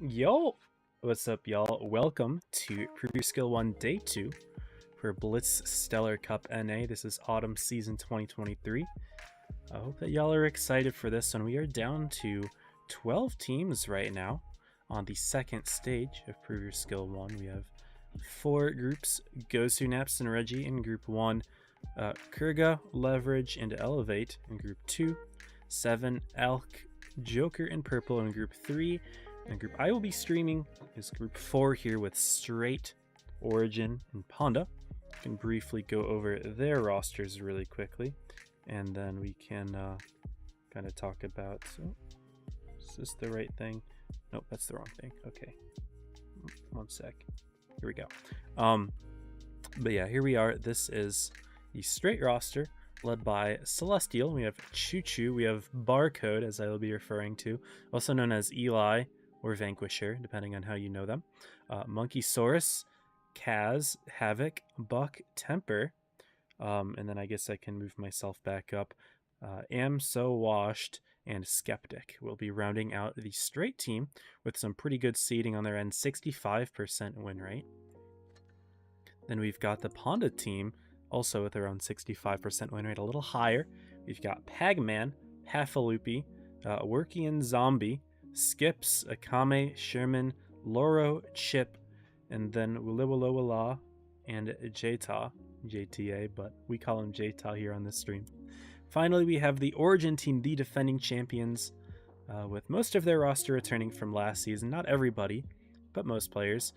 Yo, what's up, y'all? Welcome to Preview Skill 1 Day 2 for Blitz Stellar Cup NA. This is Autumn Season 2023. I hope that y'all are excited for this one. We are down to 12 teams right now on the second stage of Preview Skill 1. We have 4 groups: Gosu, Naps, and Reggie in Group 1, Kurga, Leverage, and Elevate in Group 2, 7, Elk, Joker, and Purple in Group 3, and group I will be streaming is Group 4 here with Straight, Origin, and Ponda. I can briefly go over their rosters really quickly, and then we can kind of talk about... So, is this the right thing? Nope, that's the wrong thing. Okay, one sec. Here we go. But yeah, here we are. This is the Straight roster, led by Celestial. We have Choo Choo. We have Barcode, as I will be referring to, also known as Eli or Vanquisher, depending on how you know them. Monkeysaurus, Kaz, Havoc, Buck, Temper, and then I guess I can move myself back up. Am So Washed and Skeptic will be rounding out the Straight team with some pretty good seeding on their end, 65% win rate. Then we've got the Ponda team, also with their own 65% win rate, a little higher. We've got Pagman, Pafaloopy, Workian Zombie, Skips, Akame, Sherman, Loro, Chip, and then Williwala and JTA, but we call him JTA here on this stream. Finally, we have the Origin team, the defending champions, with most of their roster returning from last season. Not everybody, but most players.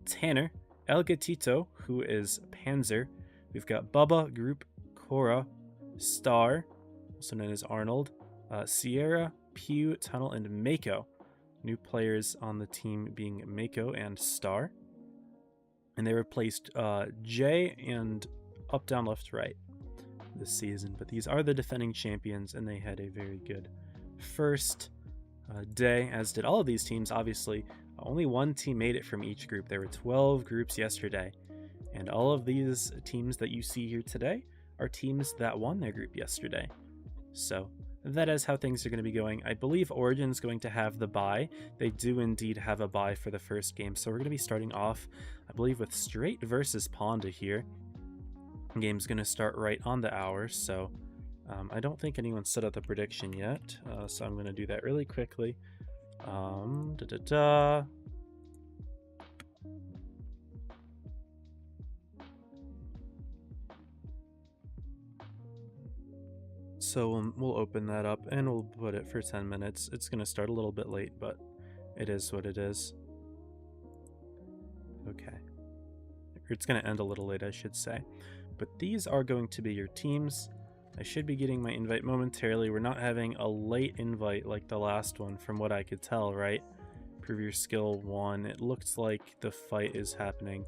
Tanner, El Gatito, who is Panzer. We've got Bubba, Group, Cora, Star, also known as Arnold, Sierra, Pew, Tunnel, and Mako. New players on the team being Mako and Star. And they replaced Jay and Up, Down, Left, Right this season. But these are the defending champions, and they had a very good first day, as did all of these teams. Obviously, only one team made it from each group. There were 12 groups yesterday. And all of these teams that you see here today are teams that won their group yesterday. So that is how things are going to be going. I believe Origin is going to have the bye. They do indeed have a bye for the first game. So we're going to be starting off, I believe, with Straight versus Ponda here. The game's going to start right on the hour. So I don't think anyone's set up the prediction yet. So I'm going to do that really quickly. So we'll open that up and we'll put it for 10 minutes. It's going to start a little bit late, but it is what it is. Okay. It's going to end a little late, I should say. But these are going to be your teams. I should be getting my invite momentarily. We're not having a late invite like the last one, from what I could tell, right? Preview Skill 1. It looks like the fight is happening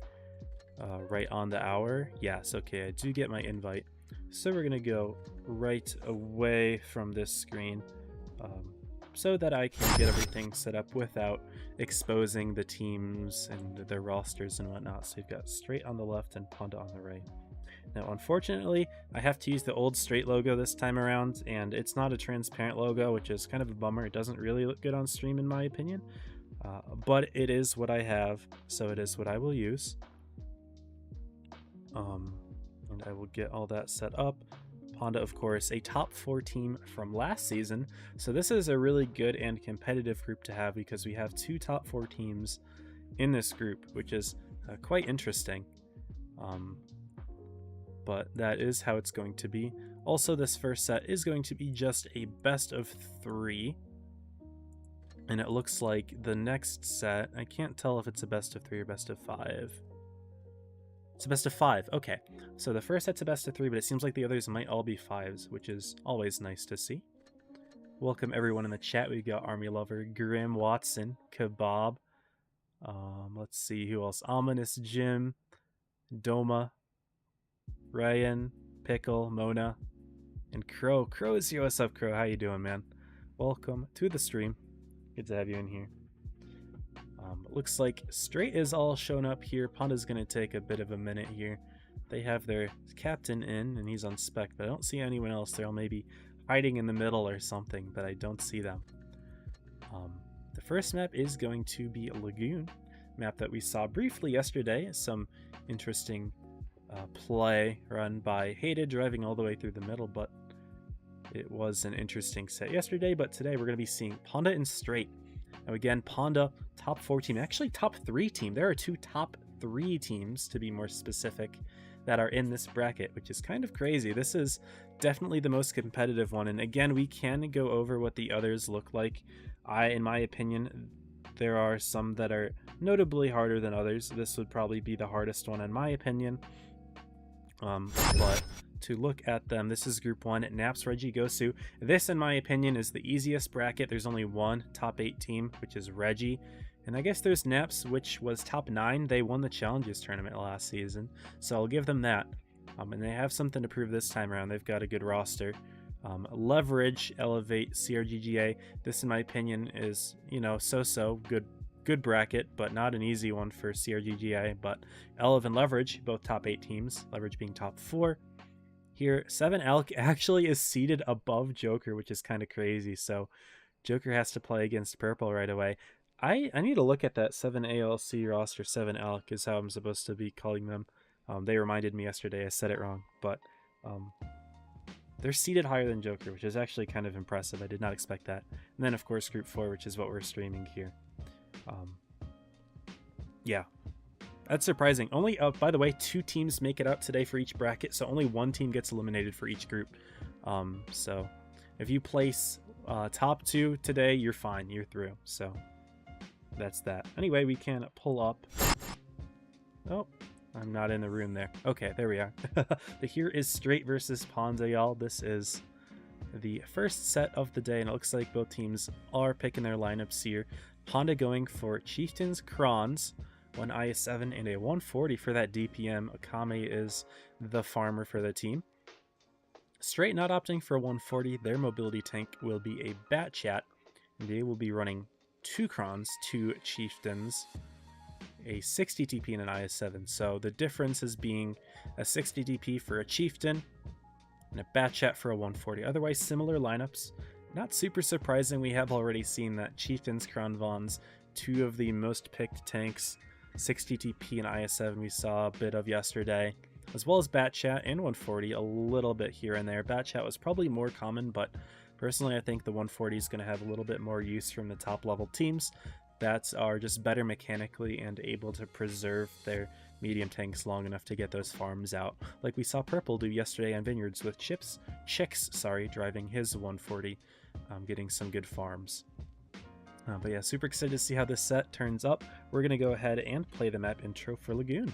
right on the hour. Yes, okay, I do get my invite. So we're going to go right away from this screen so that I can get everything set up without exposing the teams and their rosters and whatnot. So you've got Straight on the left and Ponda on the right. Now, unfortunately, I have to use the old Straight logo this time around, and it's not a transparent logo, which is kind of a bummer. It doesn't really look good on stream, in my opinion, but it is what I have, so it is what I will use. And I will get all that set up. Ponda, of course, a top 4 team from last season, so this is a really good and competitive group to have because we have 2 top 4 teams in this group, which is quite interesting. But that is how it's going to be. Also, this first set is going to be just a best of 3. And it looks like the next set, I can't tell if it's a best of 3 or best of 5. It's a best of 5, okay. So the first set's a best of 3, but it seems like the others might all be 5s, which is always nice to see. Welcome everyone in the chat. We've got Army Lover, Grim, Watson, Kebab. Let's see who else. Ominous Jim, Doma, Ryan, Pickle, Mona, and Crow. Crow is here. What's up, Crow? How you doing, man? Welcome to the stream. Good to have you in here. Looks like Straight is all shown up here. Panda's going to take a bit of a minute here. They have their captain in, and he's on spec, but I don't see anyone else. They're all maybe hiding in the middle or something, but I don't see them. The first map is going to be Lagoon, map that we saw briefly yesterday. Some interesting play run by Hated, driving all the way through the middle, but it was an interesting set yesterday. But today we're going to be seeing Panda and Straight. Now again, Panda, top 4 team, actually top 3 team. There are 2 top 3 teams, to be more specific, that are in this bracket, which is kind of crazy. This is definitely the most competitive one, and again, we can go over what the others look like. In my opinion, there are some that are notably harder than others. This would probably be the hardest one in my opinion. But to look at them, this is Group 1, Naps, Reggie, Gosu. This, in my opinion, is the easiest bracket. There's only one top 8 team, which is Reggie. And I guess there's Naps, which was top 9. They won the Challenges tournament last season, so I'll give them that. And they have something to prove this time around. They've got a good roster. Leverage, Elevate, CRGGA. This, in my opinion, is, you know, so-so. Good bracket, but not an easy one for CRGGA. But Elev and Leverage, both top 8 teams. Leverage being top 4. Here, 7 Alk actually is seated above Joker, which is kind of crazy. So Joker has to play against Purple right away. I need to look at that 7 ALC roster. 7 Alk is how I'm supposed to be calling them. They reminded me yesterday I said it wrong, but they're seated higher than Joker, which is actually kind of impressive. I did not expect that. And then, of course, Group 4, which is what we're streaming here. Yeah, that's surprising. Only, by the way, 2 teams make it out today for each bracket, so only 1 team gets eliminated for each group. So if you place top 2 today, you're fine. You're through. So that's that. Anyway, we can pull up. Oh, I'm not in the room there. Okay, there we are. Here is Straight versus Panda, y'all. This is the first set of the day, and it looks like both teams are picking their lineups here. Panda going for Chieftains, Krons, 1 IS-7, and a 140 for that DPM. Akame is the farmer for the team. Straight not opting for a 140. Their mobility tank will be a Bat Chat. They will be running 2 Krons, 2 Chieftains, a 60 TP and an IS-7. So the difference is being a 60 DP for a Chieftain and a Bat Chat for a 140. Otherwise, similar lineups. Not super surprising. We have already seen that Chieftains, Kron Vons, 2 of the most picked tanks, 60 TP and IS-7 we saw a bit of yesterday, as well as Bat Chat and 140 a little bit here and there. Bat Chat was probably more common, but personally I think the 140 is going to have a little bit more use from the top level teams that are just better mechanically and able to preserve their medium tanks long enough to get those farms out, like we saw Purple do yesterday on Vineyards with Chicks driving his 140, getting some good farms. But yeah, super excited to see how this set turns up. We're going to go ahead and play the map intro for Lagoon.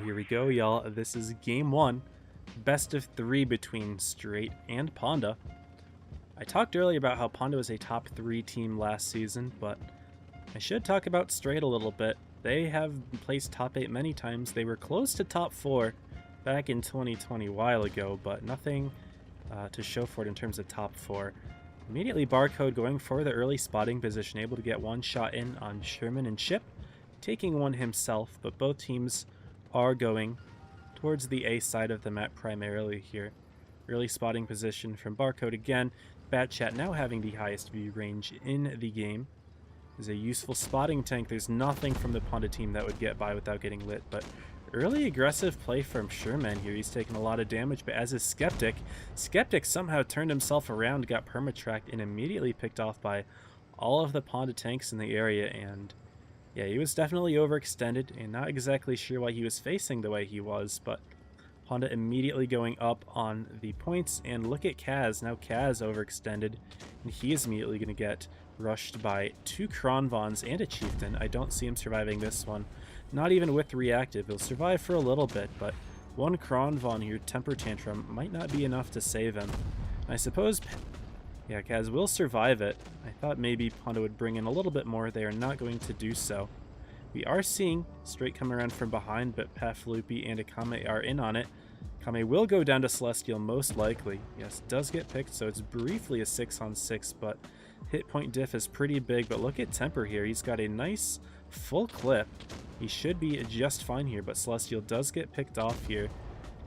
Here we go, y'all. This is game 1, best of 3 between Straight and Panda. I talked earlier about how Panda was a top 3 team last season, but I should talk about Straight a little bit. They have placed top 8 many times. They were close to top 4 back in 2020 a while ago, but nothing to show for it in terms of top 4. Immediately Barcode going for the early spotting position, able to get one shot in on Sherman and Chip, taking one himself, but both teams are going towards the A side of the map primarily here. Early spotting position from Barcode again. Bat Chat now having the highest view range in the game. Is a useful spotting tank. There's nothing from the Ponda team that would get by without getting lit, but early aggressive play from Sherman here. He's taken a lot of damage, but as is Skeptic. Skeptic somehow turned himself around, got permatracked, and immediately picked off by all of the Ponda tanks in the area, and yeah, he was definitely overextended, and not exactly sure why he was facing the way he was, but Honda immediately going up on the points, and look at Kaz. Now Kaz overextended, and he is immediately going to get rushed by 2 Kronvons and a Chieftain. I don't see him surviving this one. Not even with reactive. He'll survive for a little bit, but 1 Kronvon here, Temper Tantrum, might not be enough to save him. I suppose, yeah, Kaz will survive it. I thought maybe Ponda would bring in a little bit more. They are not going to do so. We are seeing Straight come around from behind, but Pafloopy and Akame are in on it. Akame will go down to Celestial most likely. Yes, does get picked, so it's briefly a 6-on-6, but hit point diff is pretty big. But look at Temper here. He's got a nice full clip. He should be just fine here, but Celestial does get picked off here.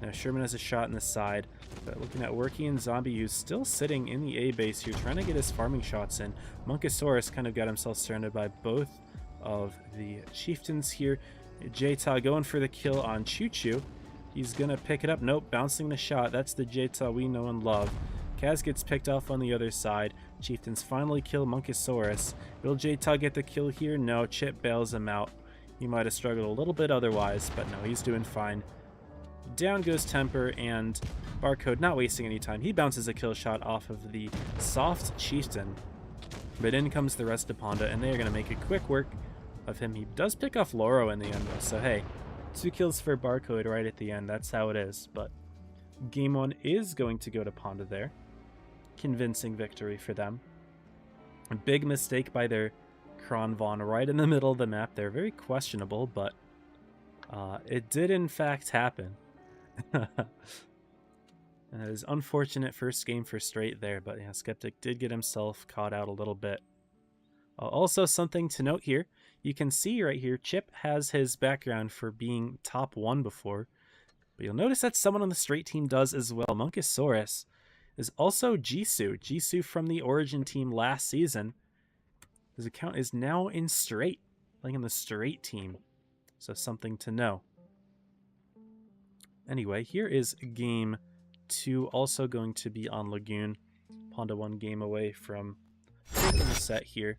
Now Sherman has a shot in the side, but looking at Worky and Zombie, who's still sitting in the A base here, trying to get his farming shots in. Monkosaurus kind of got himself surrounded by both of the Chieftains here. Jta going for the kill on Choo Choo. He's gonna pick it up. Nope, bouncing the shot. That's the Jta we know and love. Kaz gets picked off on the other side. Chieftains finally kill Monkosaurus. Will Jta get the kill here? No, Chip bails him out. He might have struggled a little bit otherwise, but no, he's doing fine. Down goes Temper, and Barcode not wasting any time. He bounces a kill shot off of the soft Chieftain, but in comes the rest of Ponda, and they are going to make a quick work of him. He does pick off Loro in the end, though, so hey, 2 kills for Barcode right at the end. That's how it is, but game 1 is going to go to Ponda there. Convincing victory for them. A big mistake by their Kronvon right in the middle of the map. They're very questionable, but it did in fact happen. And it is unfortunate first game for Straight there, but yeah, Skeptic did get himself caught out a little bit. Also something to note here, you can see right here, Chip has his background for being top 1 before, but you'll notice that someone on the Straight team does as well. Monkosaurus is also Jisoo. Jisoo from the Origin team last season. His account is now in Straight, playing in the Straight team, so something to know. Anyway, here is game 2, also going to be on Lagoon. Ponda 1 game away from taking the set here.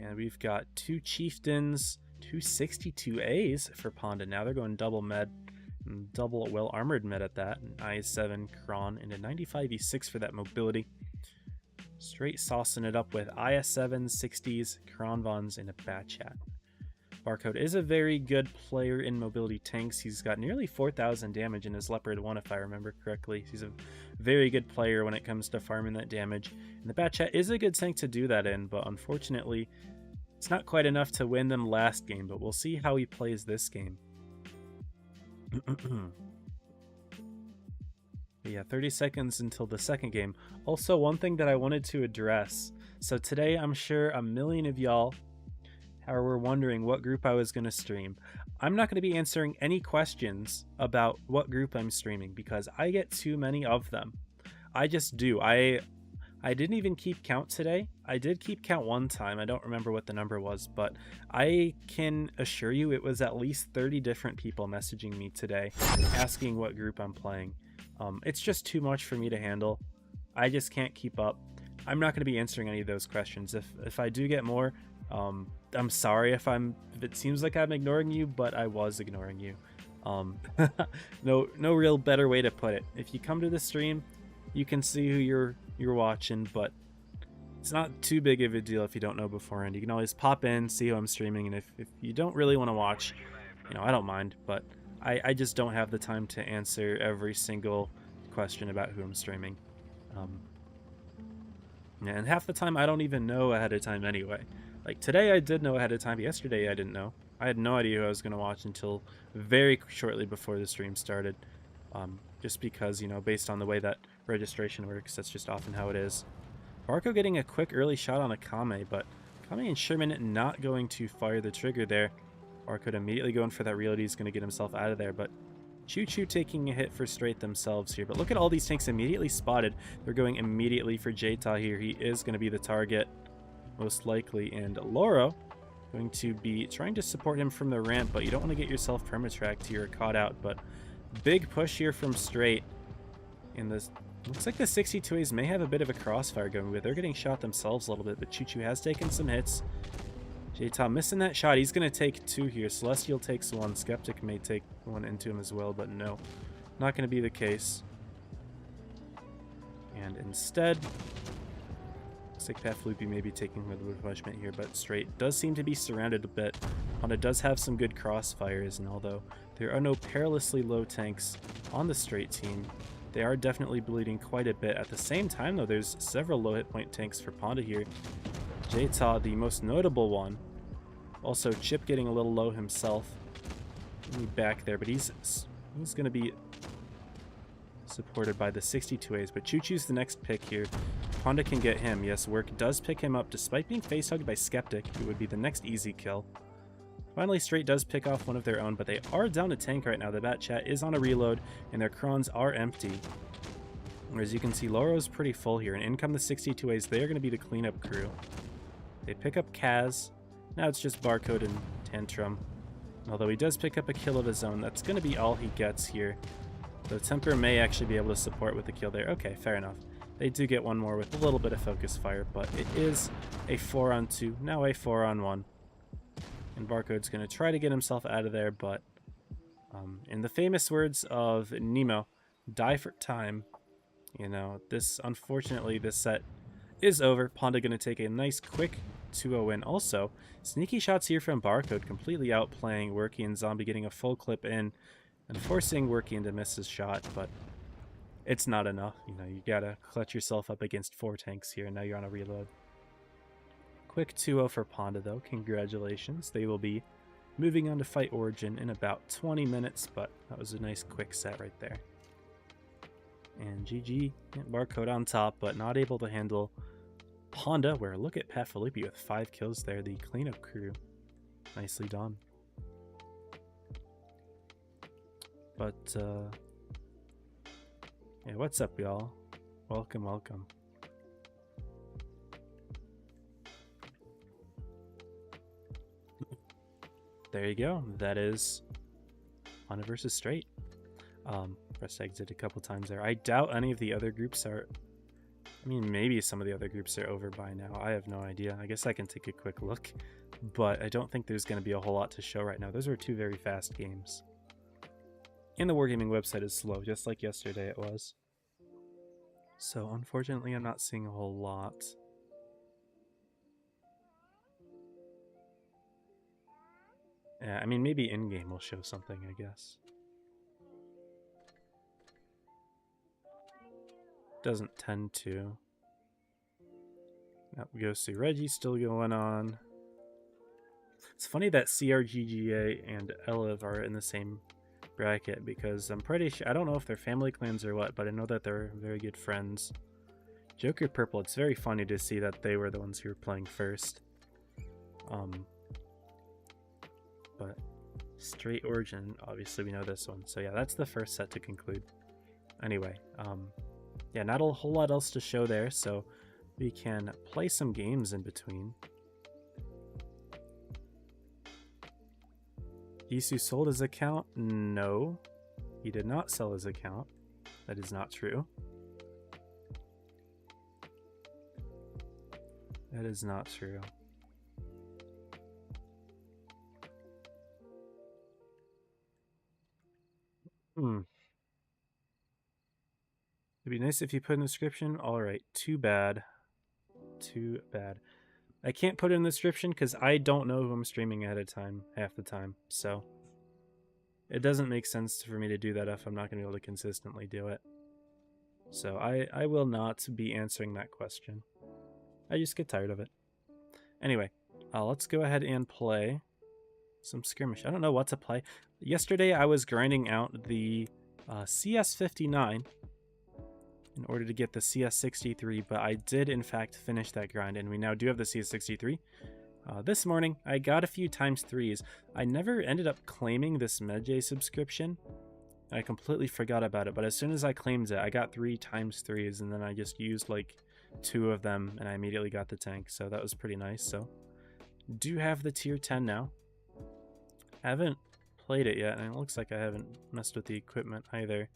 And we've got 2 Chieftains, 2 62As for Ponda. Now they're going double med, and double well-armored med at that. An IS-7 Kron and a 95 E6 for that mobility. Straight saucing it up with IS-7, 60s, Kronvons, and a Bat Chat. Barcode is a very good player in mobility tanks. He's got nearly 4,000 damage in his Leopard 1, if I remember correctly. He's a very good player when it comes to farming that damage. And the Bat Chat is a good tank to do that in, but unfortunately, it's not quite enough to win them last game, but we'll see how he plays this game. Yeah, 30 seconds until the second game. Also, one thing that I wanted to address. So today, I'm sure a million of y'all were wondering what group I was going to stream. I'm not going to be answering any questions about what group I'm streaming because I get too many of them. I just do. I didn't even keep count today. I did keep count one time. I don't remember what the number was, but I can assure you it was at least 30 different people messaging me today asking what group I'm playing. It's just too much for me to handle. I just can't keep up. I'm not going to be answering any of those questions. If I do get more, I'm sorry if it seems like I'm ignoring you, but I was ignoring you. No real better way to put it. If you come to the stream, you can see who you're watching, but it's not too big of a deal if you don't know beforehand. You can always pop in, see who I'm streaming, and if you don't really want to watch, I don't mind, but I just don't have the time to answer every single question about who I'm streaming. And half the time I don't even know ahead of time anyway. Like today I did know ahead of time, yesterday I didn't know. I had no idea who I was going to watch until very shortly before the stream started. Just because, based on the way that registration works, that's just often how it is. Barco getting a quick early shot on Akame, but Akame and Sherman not going to fire the trigger there. Barcode immediately going for that reload. He's going to get himself out of there, but Choo Choo taking a hit for straight themselves here. But look at all these tanks immediately spotted. They're going immediately for Jta here. He is going to be the target, most likely. And Loro going to be trying to support him from the ramp, but you don't want to get yourself permatracked here or caught out. But big push here from straight. And this looks like the 62As may have a bit of a crossfire going, but they're getting shot themselves a little bit. But Choo Choo has taken some hits. Jta missing that shot. He's going to take 2 here. Celestial takes 1. Skeptic may take 1 into him as well, but no. Not going to be the case. And instead, looks like Pathloopy may be taking a little bit of punishment here, but straight does seem to be surrounded a bit. Honda does have some good crossfires, and although there are no perilously low tanks on the straight team, they are definitely bleeding quite a bit. At the same time, though, there's several low hit point tanks for Ponda here. Jta, the most notable one. Also, Chip getting a little low himself. Back there, but he's going to be supported by the 62As. But Choo Choo's the next pick here. Honda can get him. Yes, Work does pick him up despite being face-hugged by Skeptic, who would be the next easy kill. Finally, Straight does pick off one of their own, but they are down a tank right now. The Bat Chat is on a reload, and their crons are empty. As you can see, Loro's pretty full here, and in come the 62As. They are going to be the cleanup crew. They pick up Kaz. Now it's just Barcode and Tantrum. Although he does pick up a kill of his own, that's going to be all he gets here. The Temper may actually be able to support with the kill there. Okay, fair enough. They do get one more with a little bit of focus fire, but it is a 4-on-2, now a 4-on-1. And Barcode's going to try to get himself out of there, but in the famous words of Nemo, die for time. You know, unfortunately, this set is over. Ponda going to take a nice, quick 2-0 win. Also, sneaky shots here from Barcode, completely outplaying Worky and Zombie, getting a full clip in and forcing Worky to miss his shot, but it's not enough. You know, you gotta clutch yourself up against 4 tanks here, and now you're on a reload. Quick 2-0 for Ponda, though. Congratulations. They will be moving on to fight Origin in about 20 minutes, but that was a nice quick set right there. And GG, Barcode on top, but not able to handle Ponda, where look at Pat Filippi with 5 kills there, the cleanup crew. Nicely done. But, yeah, what's up, y'all? Welcome, welcome. There you go. That is Honda versus Straight. Press exit a couple times there. I doubt any of the other groups are... I mean, maybe some of the other groups are over by now. I have no idea. I guess I can take a quick look. But I don't think there's going to be a whole lot to show right now. Those are 2 very fast games. And the Wargaming website is slow, just like yesterday it was. So, unfortunately, I'm not seeing a whole lot. Yeah, I mean, maybe in-game will show something, I guess. Doesn't tend to. Now we go see Reggie still going on. It's funny that CRGGA and Elev are in the same bracket, because I'm pretty sure, I don't know if they're family clans or what, but I know that they're very good friends. Joker Purple, it's very funny to see that they were the ones who were playing first. But Straight Origin, obviously we know this one. So yeah, that's the first set to conclude. Anyway, yeah, not a whole lot else to show there, so we can play some games in between. Isu sold his account? No, he did not sell his account. That is not true. That is not true. It'd be nice if you put in the description. Alright, too bad. Too bad. I can't put it in the description because I don't know who I'm streaming ahead of time half the time. So it doesn't make sense for me to do that if I'm not going to be able to consistently do it. So I will not be answering that question. I just get tired of it. Anyway, let's go ahead and play some skirmish. I don't know what to play. Yesterday I was grinding out the CS59 in order to get the CS63, but I did in fact finish that grind, and we now do have the CS63. This morning, I got a few ×3s. I never ended up claiming this Medjay subscription. I completely forgot about it, but as soon as I claimed it, I got 3 ×3s, and then I just used like 2 of them, and I immediately got the tank, so that was pretty nice. So, do have the tier 10 now. I haven't played it yet, and it looks like I haven't messed with the equipment either.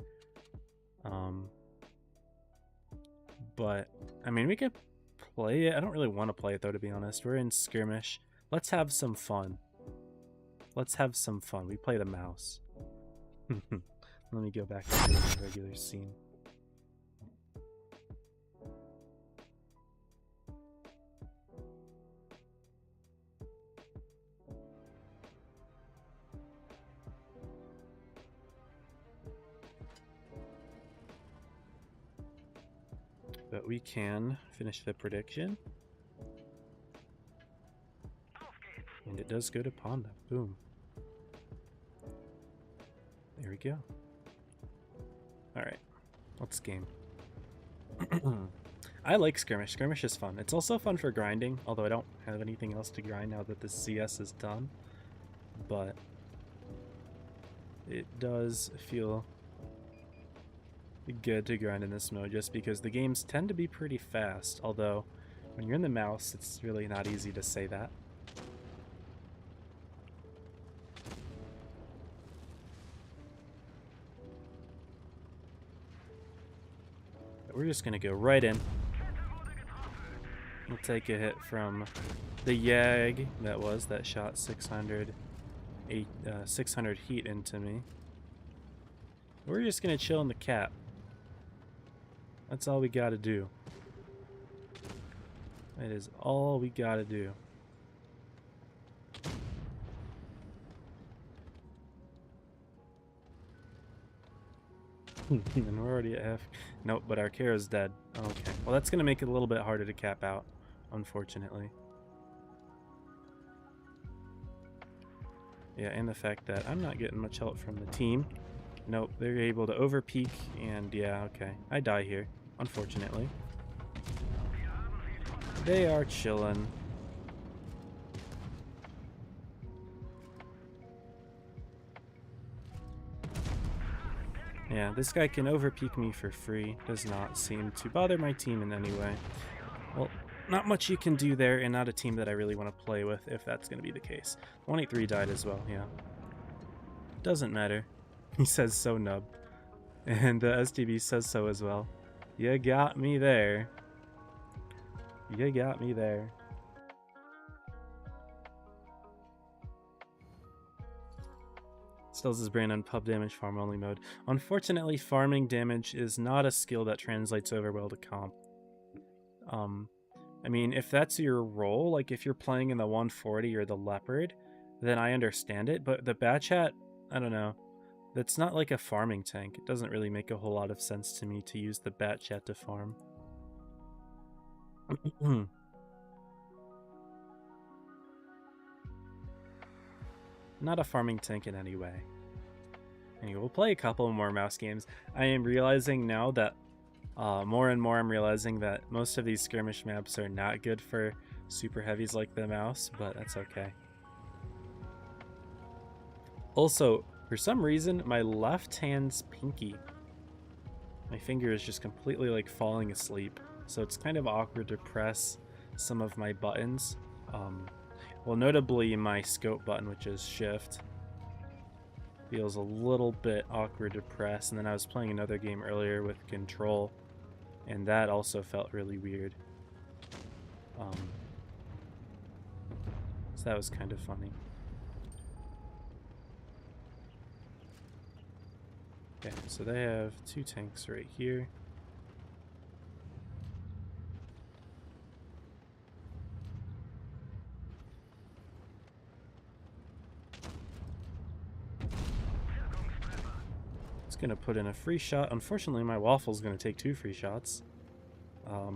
But, I mean, we could play it. I don't really want to play it, though, to be honest. We're in skirmish. Let's have some fun. Let's have some fun. We play the mouse. Let me go back to the regular scene. But we can finish the prediction. And it does go to Panda. Boom. There we go. Alright. Let's game. I like skirmish. Skirmish is fun. It's also fun for grinding, although I don't have anything else to grind now that the CS is done. But it does feel good to grind in this mode just because the games tend to be pretty fast, although when you're in the mouse it's really not easy to say that. But we're just gonna go right in. We'll take a hit from the Yag that shot 600 heat into me. We're just gonna chill in the cap. That's all we gotta do. That is all we gotta do. And we're already at half. Nope, but our Kara's dead. Okay. Well, that's gonna make it a little bit harder to cap out, unfortunately. Yeah, and the fact that I'm not getting much help from the team. Nope, they're able to overpeak, and yeah, okay. I die here, unfortunately. They are chillin'. Yeah, this guy can overpeak me for free. Does not seem to bother my team in any way. Well, not much you can do there, and not a team that I really want to play with if that's going to be the case. 183 died as well, yeah. Doesn't matter. He says so, nub. And the STB says so as well. You got me there. You got me there. Stills his brain on pub damage farm only mode. Unfortunately, farming damage is not a skill that translates over well to comp. I mean, if that's your role, like if you're playing in the 140 or the Leopard, then I understand it, but the Bat Chat, I don't know. That's not like a farming tank. It doesn't really make a whole lot of sense to me to use the Bat Chat to farm. Not a farming tank in any way. Anyway, we'll play a couple more mouse games. I am realizing now that more and more I'm realizing that most of these skirmish maps are not good for super heavies like the mouse, but that's okay. Also, for some reason, my left hand's pinky. My finger is just completely like falling asleep, so it's kind of awkward to press some of my buttons. Well, notably my scope button, which is shift, feels a little bit awkward to press. And then I was playing another game earlier with control, and that also felt really weird. So that was kind of funny. Okay, so they have 2 tanks right here. It's gonna put in a free shot. Unfortunately, my waffle's gonna take 2 free shots. Or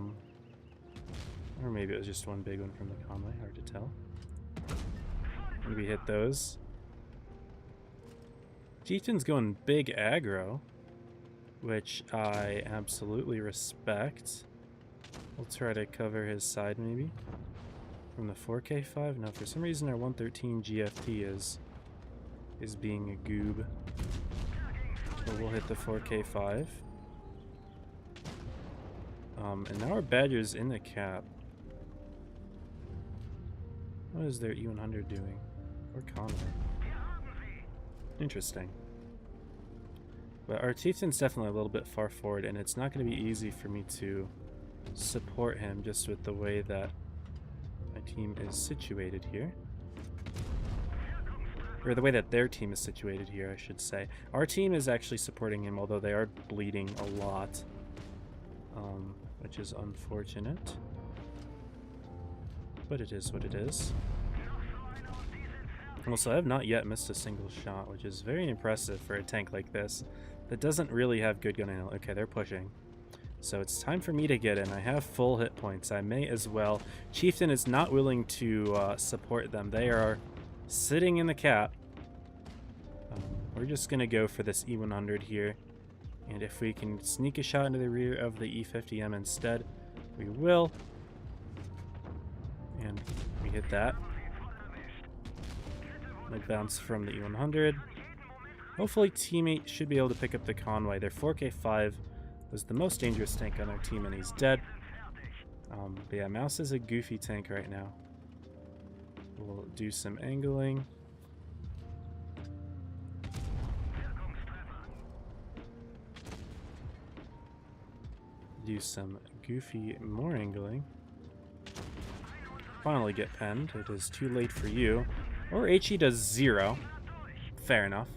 maybe it was just one big one from the convoy, hard to tell. Maybe hit those. Chieftain's going big aggro, which I absolutely respect. We'll try to cover his side, maybe. From the 4K5? No, for some reason our 113 GFT is being a goob. So we'll hit the 4K5. And now our Badger's in the cap. What is their E100 doing? Or Conway? Interesting. But our Chieftain's definitely a little bit far forward, and it's not going to be easy for me to support him just with the way that my team is situated here. Or the way that their team is situated here, I should say. Our team is actually supporting him, although they are bleeding a lot. Which is unfortunate. But it is what it is. Also, I have not yet missed a single shot, which is very impressive for a tank like this that doesn't really have good gun handling. Okay, they're pushing. So it's time for me to get in. I have full hit points. I may as well. Chieftain is not willing to support them. They are sitting in the cap. We're just going to go for this E100 here. And if we can sneak a shot into the rear of the E50M instead, we will. And we hit that. No bounce from the E100. Hopefully teammate should be able to pick up the Conway. Their 4K5 was the most dangerous tank on our team, and he's dead. But yeah, Mouse is a goofy tank right now. We'll do some angling. Do some goofy more angling. Finally get penned. It is too late for you. Or HE does 0. Fair enough.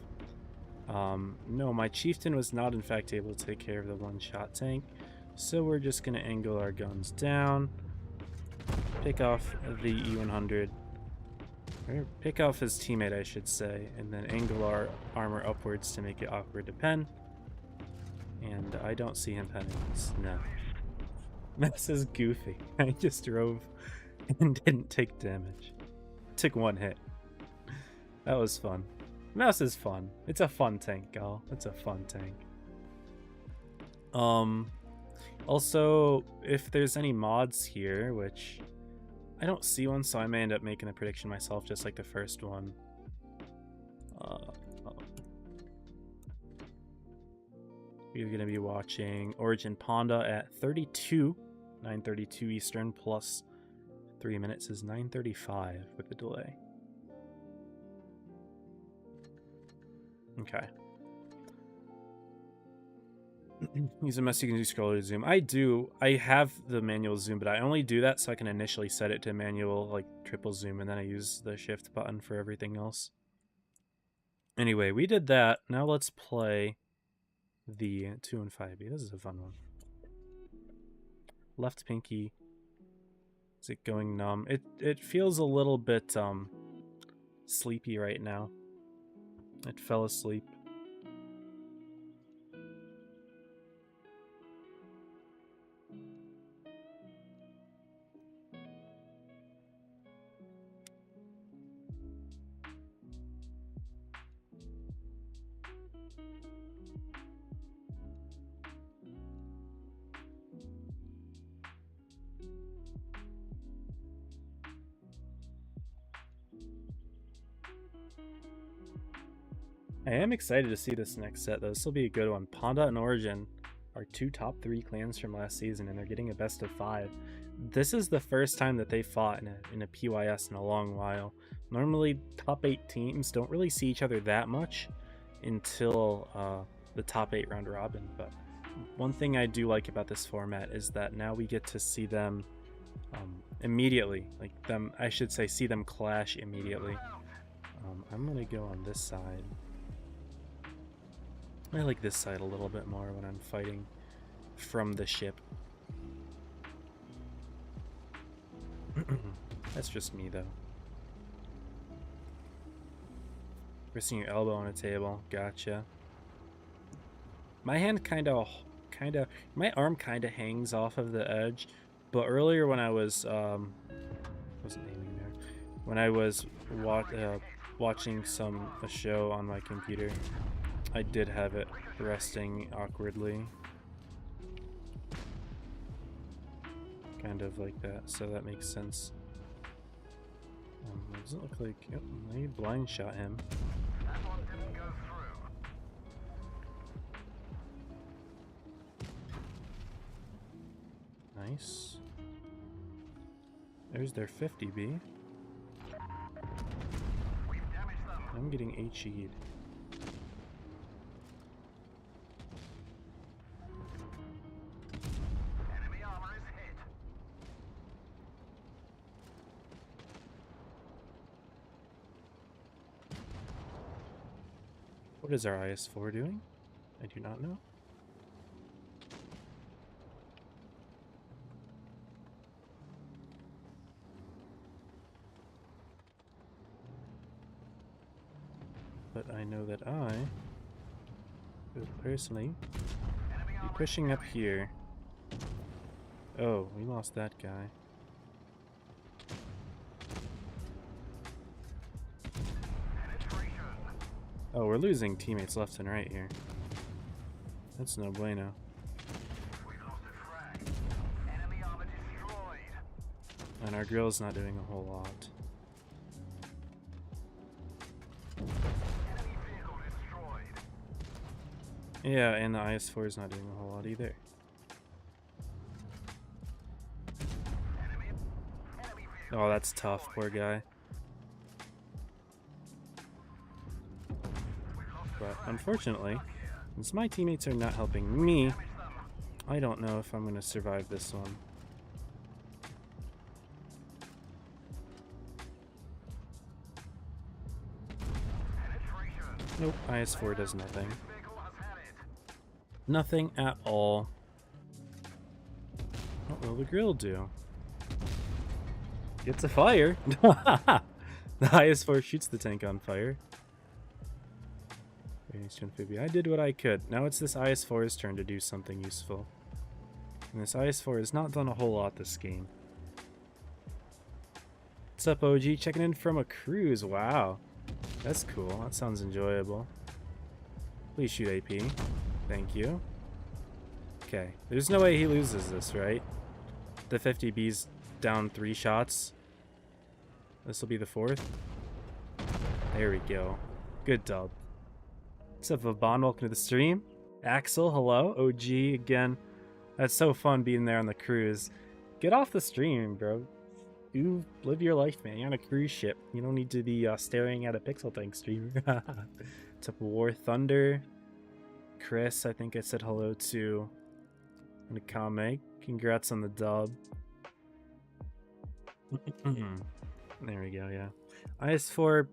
No, my Chieftain was not in fact able to take care of the one-shot tank. So we're just going to angle our guns down. Pick off the E100. Or pick off his teammate, I should say. And then angle our armor upwards to make it awkward to pen. And I don't see him penning this. No. This is goofy. I just drove and didn't take damage. Took one hit. That was fun. Mouse is fun. It's a fun tank, y'all. It's a fun tank. Also, if there's any mods here, which I don't see one, so I may end up making a prediction myself, just like the first one. We're going to be watching Origin Ponda at 32, 9:32 Eastern, plus 3 minutes is 9:35 with the delay. Okay. Use a mess you can do scroller to zoom. I do. I have the manual zoom, but I only do that so I can initially set it to manual, like triple zoom, and then I use the shift button for everything else. Anyway, we did that. Now let's play the 2 and 5B. This is a fun one. Left pinky. Is it going numb? It feels a little bit sleepy right now. It fell asleep. I am excited to see this next set, though. This will be a good one. Ponda and Origin are 2 top 3 clans from last season, and they're getting a best of 5. This is the first time that they fought in a PYS in a long while. Normally, top 8 teams don't really see each other that much until the top 8 round robin. But one thing I do like about this format is that now we get to see them immediately. I should say, see them clash immediately. I'm gonna go on this side. I like this side a little bit more when I'm fighting from the ship. That's just me, though. Resting your elbow on a table. Gotcha. My hand my arm kind of hangs off of the edge, but earlier when I was, wasn't aiming there. When I was watching a show on my computer, I did have it resting awkwardly. Kind of like that, so that makes sense. Doesn't look like... Yep, they blind shot him. That one didn't go through. Nice. There's their 50B. We've damaged them. I'm getting HE'd. Enemy armor is hit. What is our IS-4 doing? I do not know. But I know that I will personally Enemy be armor pushing up here. Oh, we lost that guy. penetration. Oh, we're losing teammates left and right here. That's no bueno. We've lost a frag. Enemy armor destroyed. And our grill's not doing a whole lot. Enemy vehicle destroyed. Yeah, and the IS-4 is not doing a whole lot either. Enemy vehicle. Oh, that's tough, poor guy. But unfortunately, since my teammates are not helping me, I don't know if I'm going to survive this one. Nope, IS-4 does nothing. Vehicle has had it. Nothing at all. What will the grill do? Gets a fire! The IS-4 shoots the tank on fire. Very nice to amphibia. I did what I could. Now it's this IS-4's turn to do something useful. And this IS-4 has not done a whole lot this game. What's up, OG? Checking in from a cruise. Wow. That's cool. That sounds enjoyable. Please shoot AP. Thank you. Okay. There's no way he loses this, right? The 50B's down 3 shots. This will be the 4th. There we go. Good dub. What's up, Vaughn? Welcome to the stream. Axel, hello. OG again. That's so fun being there on the cruise. Get off the stream, bro. You live your life, man. You're on a cruise ship. You don't need to be staring at a Pixel Tank streamer. What's up, War Thunder? Chris, I think I said hello to Nakame. Congrats on the dub. There we go, yeah. IS-4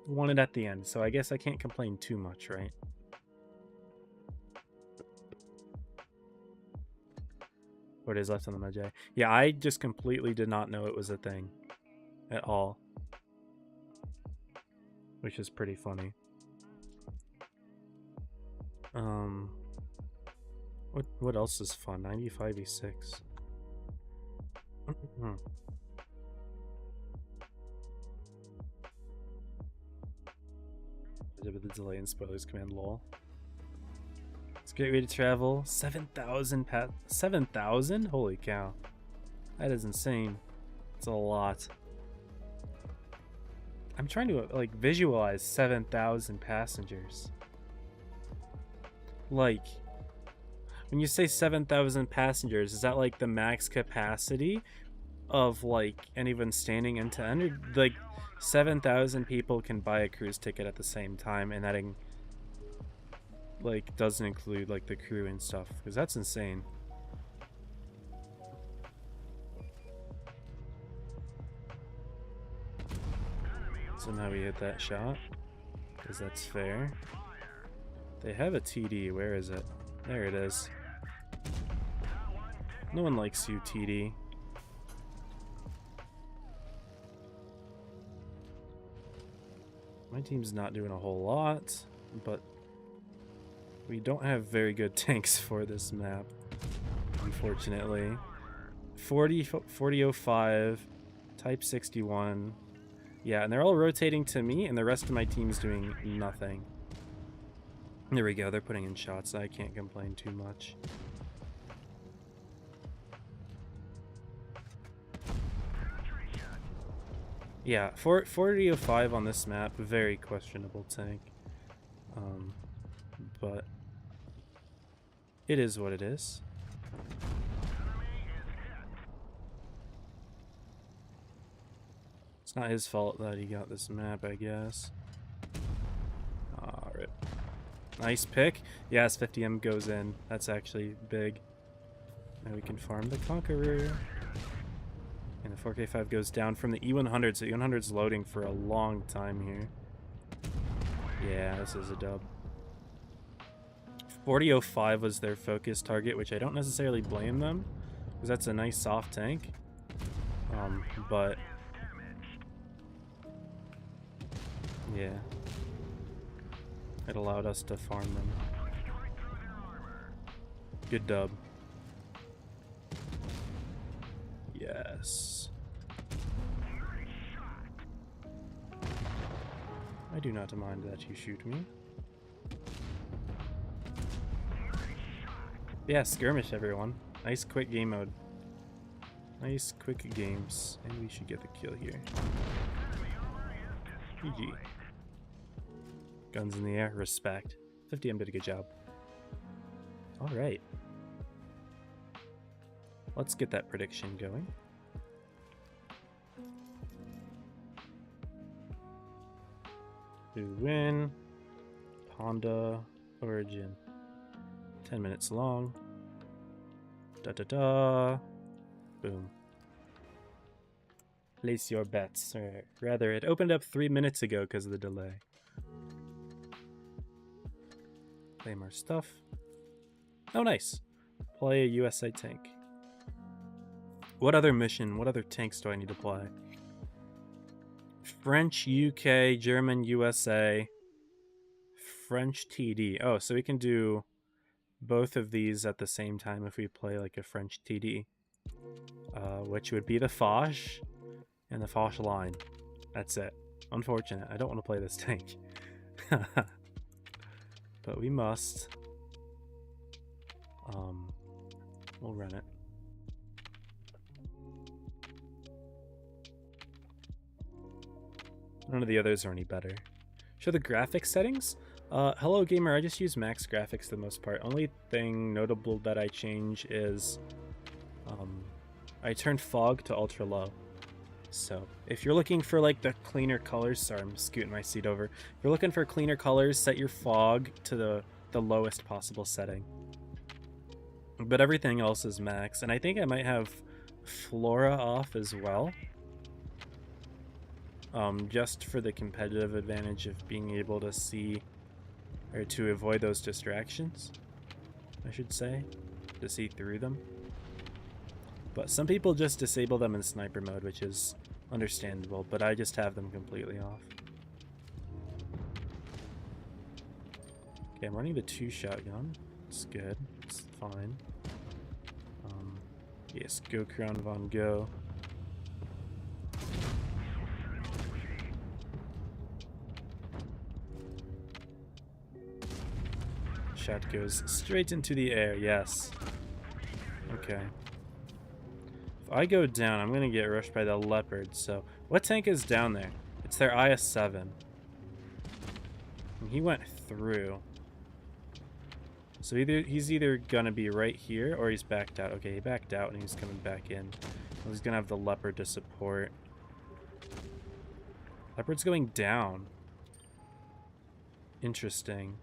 won it at the end, so I guess I can't complain too much, right? What is left on the Magi? Yeah, I just completely did not know it was a thing at all, which is pretty funny. What else is fun? 95e6. With the delay in spoilers command, lol. It's a great way to travel. 7,000 7,000? Holy cow. That is insane. It's a lot. I'm trying to like visualize 7,000 passengers. Like, when you say 7,000 passengers, is that like the max capacity of like anyone standing end to end? Or like 7,000 people can buy a cruise ticket at the same time, and that like doesn't include like the crew and stuff, because that's insane. So now we hit that shot, because that's fair. They have a TD. Where is it? There it is. No one likes you, TD. My team's not doing a whole lot, but we don't have very good tanks for this map, unfortunately. 4005, Type 61. Yeah, and they're all rotating to me, and the rest of my team's doing nothing. There we go, they're putting in shots, so I can't complain too much. Yeah, 4005 on this map, very questionable tank. But it is what it is. It's not his fault that he got this map, I guess. Alright. Nice pick. Yes, 50M goes in. That's actually big. Now we can farm the Conqueror. And the 4K5 goes down from the E100, so E100's loading for a long time here. Yeah, this is a dub. 4005 was their focus target, which I don't necessarily blame them, because that's a nice soft tank. But yeah, it allowed us to farm them. Good dub. Yes. I do not mind that you shoot me. Yeah, skirmish everyone. Nice quick game mode. Nice quick games. And we should get the kill here. GG. Guns in the air, respect. 50M did a good job. Alright. Let's get that prediction going. To win. Honda Origin. 10 minutes long. Da da da. Boom. Place your bets. Or rather, it opened up 3 minutes ago because of the delay. Claim our stuff. Oh, nice. Play a USA tank. What other mission, what other tanks do I need to play? French, UK, German, USA, French TD. Oh, so we can do both of these at the same time if we play like a French TD. Which would be the Foch and the Foch line. That's it. Unfortunate. I don't want to play this tank. But we must. We'll run it. None of the others are any better. Show the graphics settings. Hello gamer, I just use max graphics for the most part. Only thing notable that I change is I turned fog to ultra low. So if you're looking for like the cleaner colors, sorry I'm scooting my seat over. If you're looking for cleaner colors, set your fog to the lowest possible setting. But everything else is max, and I think I might have Flora off as well. Just for the competitive advantage of being able to see, or to avoid those distractions, I should say, to see through them. But some people just disable them in sniper mode, which is understandable, but I just have them completely off. Okay, I'm running the 2 shotgun. It's good. It's fine. Yes, go Crown Von Go. Shot goes straight into the air, yes. Okay. If I go down, I'm gonna get rushed by the Leopard, so... What tank is down there? It's their IS-7. And he went through. So he's either gonna be right here, or he's backed out. Okay, he backed out and he's coming back in. He's gonna have the Leopard to support. Leopard's going down. Interesting.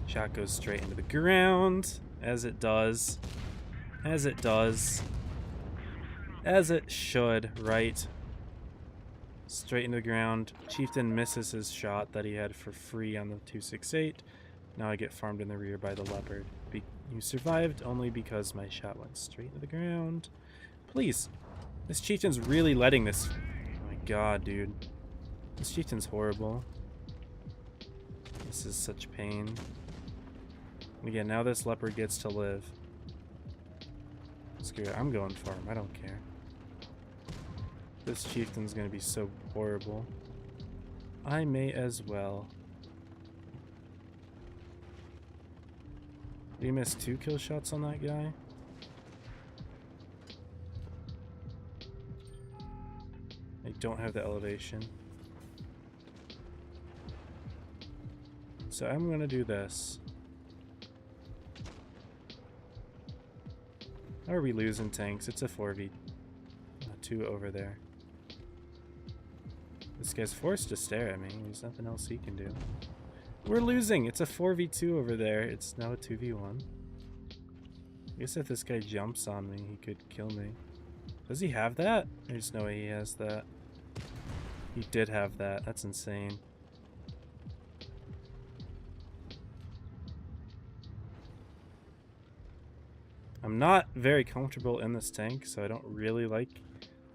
Shot goes straight into the ground, as it does. As it does. As it should, right? Straight into the ground. Chieftain misses his shot that he had for free on the 268. Now I get farmed in the rear by the Leopard. You survived only because my shot went straight into the ground. Please. This Chieftain's really letting this... Oh my god, dude. This Chieftain's horrible. This is such pain. And again, now this Leopard gets to live. Screw it, I'm going farm, I don't care. This Chieftain's gonna be so horrible. I may as well. Did he miss 2 kill shots on that guy? I don't have the elevation. So I'm gonna do this. How are we losing tanks? It's a 4v2 over there. This guy's forced to stare at me. There's nothing else he can do. We're losing! It's a 4v2 over there. It's now a 2v1. I guess if this guy jumps on me, he could kill me. Does he have that? There's no way he has that. He did have that. That's insane. I'm not very comfortable in this tank, so I don't really like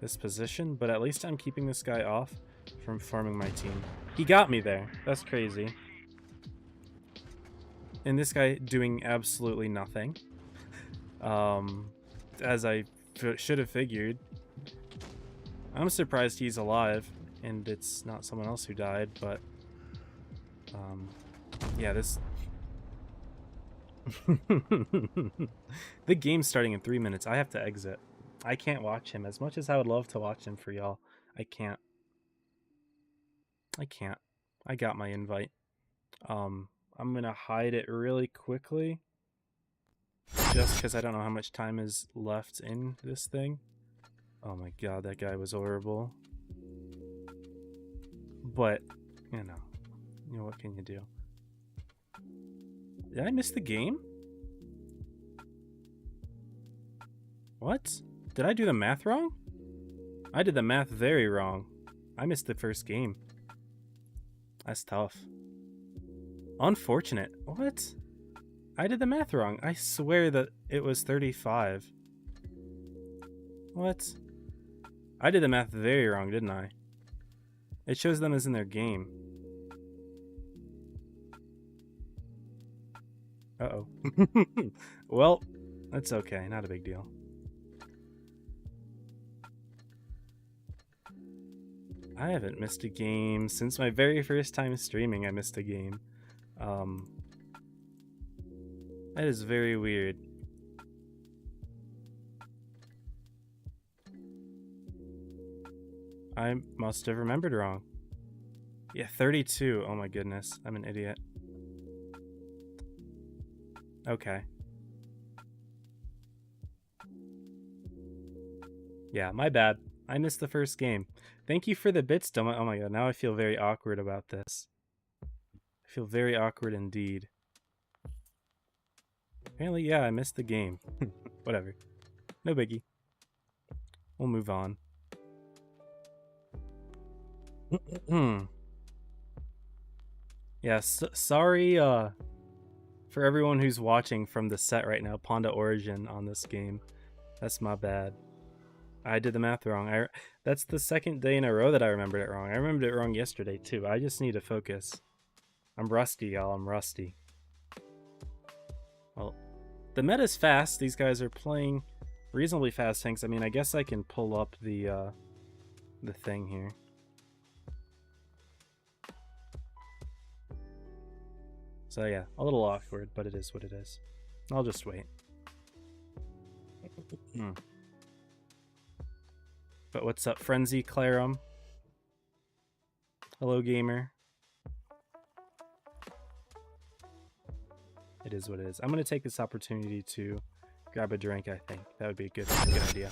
this position, but at least I'm keeping this guy off from farming my team. He got me there. That's crazy. And this guy doing absolutely nothing. As I should have figured. I'm surprised he's alive and it's not someone else who died, but yeah, this the game's starting in 3 minutes. I have to exit. I can't watch him as much as I would love to watch him for y'all. I can't. I got my invite. I'm gonna hide it really quickly just because I don't know how much time is left in this thing. Oh my god, that guy was horrible. But, you know what can you do? Did I miss the game? What? Did I do the math wrong? I did the math very wrong. I missed the first game. That's tough. Unfortunate. What? I did the math wrong. I swear that it was 35. What? I did the math very wrong, didn't I? It shows them as in their game. Uh-oh. Well, that's okay. Not a big deal. I haven't missed a game since my very first time streaming. I missed a game. That is very weird. I must have remembered wrong. Yeah, 32. Oh my goodness. I'm an idiot. Okay. Yeah, my bad. I missed the first game. Thank you for the bits, Doma. Oh my god, now I feel very awkward about this. I feel very awkward indeed. Apparently, yeah, I missed the game. Whatever. No biggie. We'll move on. Yeah, sorry for everyone who's watching from the set right now, Ponda Origin on this game. That's my bad. I did the math wrong. That's the second day in a row that I remembered it wrong. I remembered it wrong yesterday too. I just need to focus. I'm rusty, y'all. I'm rusty. Well, the meta's fast. These guys are playing reasonably fast tanks. I mean, I guess I can pull up the thing here. So yeah, a little awkward, but it is what it is. I'll just wait. But what's up, Frenzy Clarum? Hello, gamer. It is what it is. I'm going to take this opportunity to grab a drink, I think. That would be a good idea.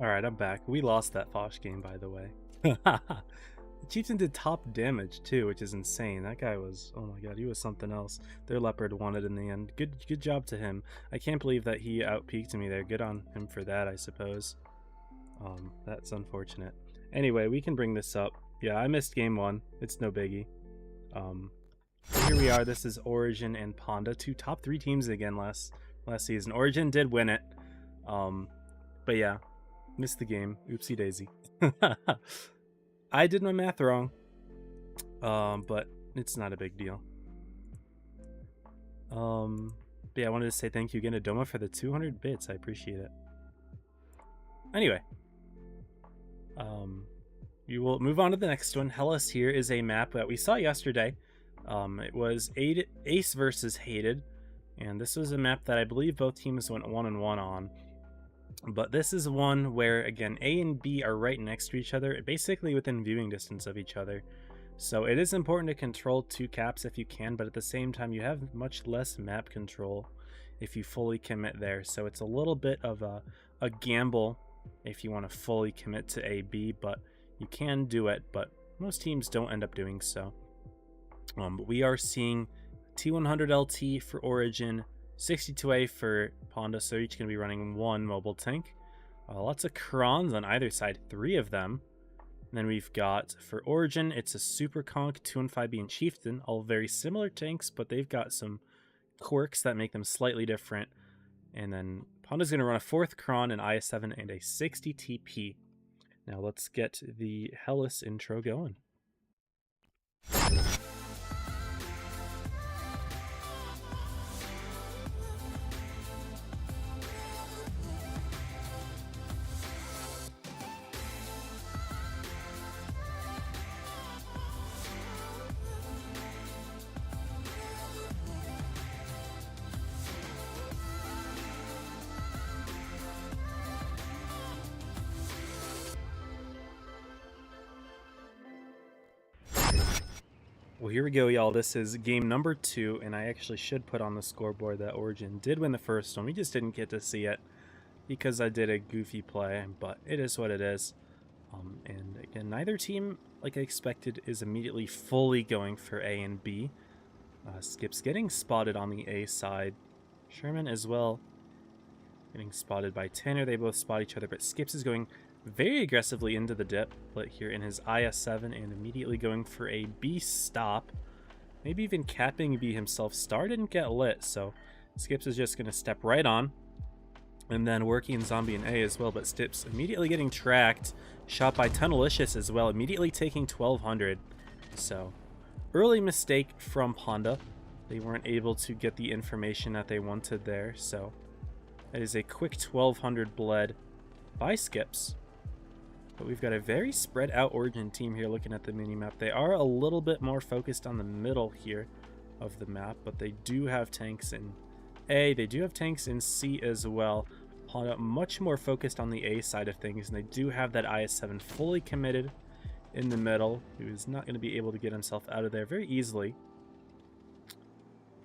Alright, I'm back. We lost that Fosh game, by the way. The Chieftain did top damage too, which is insane. That guy was, oh my god, he was something else. Their Leopard won it in the end. Good job to him. I can't believe that he out-peaked me there. Good on him for that, I suppose. That's unfortunate. Anyway, we can bring this up. Yeah, I missed game 1. It's no biggie. Here we are. This is Origin and Ponda, two top 3 teams again last season. Origin did win it. But yeah, missed the game. Oopsie daisy. I did my math wrong, but it's not a big deal. But yeah, I wanted to say thank you again to Doma for the 200 bits. I appreciate it. Anyway, we will move on to the next one. Hellas here is a map that we saw yesterday. It was Ace versus Hated, and this was a map that I believe both teams went 1-1 on. But this is one where, again, A and B are right next to each other, basically within viewing distance of each other. So it is important to control 2 caps if you can, but at the same time you have much less map control if you fully commit there. So it's a little bit of a gamble if you want to fully commit to AB, but you can do it, but most teams don't end up doing so. But we are seeing T100 LT for Origin, 62A for Ponda, so each going to be running 1 mobile tank. Lots of Krons on either side, 3 of them. And then we've got, for Origin, it's a Super Conch, 215B, and Chieftain, all very similar tanks, but they've got some quirks that make them slightly different. And then Ponda's going to run a 4th Kron, an IS-7, and a 60 TP. Now let's get the Hellas intro going. Well, here we go, y'all. This is game number 2, and I actually should put on the scoreboard that Origin did win the first one. We just didn't get to see it because I did a goofy play, but it is what it is. And again, neither team, like I expected, is immediately fully going for A and B. Skip's getting spotted on the A side. Sherman as well getting spotted by Tanner. They both spot each other, but Skips is going very aggressively into the dip, but here in his IS-7 and immediately going for a B stop. Maybe even capping B himself. Star didn't get lit, so Skips is just going to step right on. And then working Zombie in A as well, but Skips immediately getting tracked. Shot by Tunnelicious as well, immediately taking 1200. So, early mistake from Ponda. They weren't able to get the information that they wanted there, so that is a quick 1200 bled by Skips. But we've got a very spread out Origin team here looking at the minimap. They are a little bit more focused on the middle here of the map, but they do have tanks in A. They do have tanks in C as well. Honda much more focused on the A side of things, and they do have that IS-7 fully committed in the middle, who is not going to be able to get himself out of there very easily.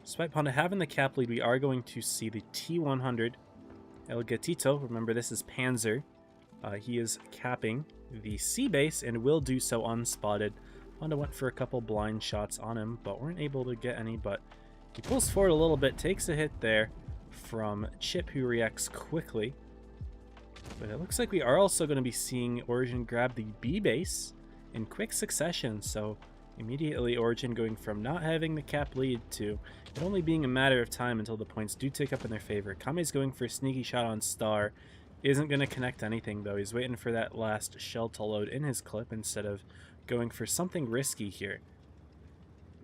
Despite Honda having the cap lead, we are going to see the T100 El Gatito. Remember, this is Panzer. He is capping the C base and will do so unspotted. Honda went for a couple blind shots on him, but weren't able to get any. But he pulls forward a little bit, takes a hit there from Chip, who reacts quickly. But it looks like we are also going to be seeing Origin grab the B base in quick succession. So immediately Origin going from not having the cap lead to it only being a matter of time until the points do tick up in their favor. Kame's going for a sneaky shot on Star. Isn't going to connect anything though. He's waiting for that last shell to load in his clip instead of going for something risky here.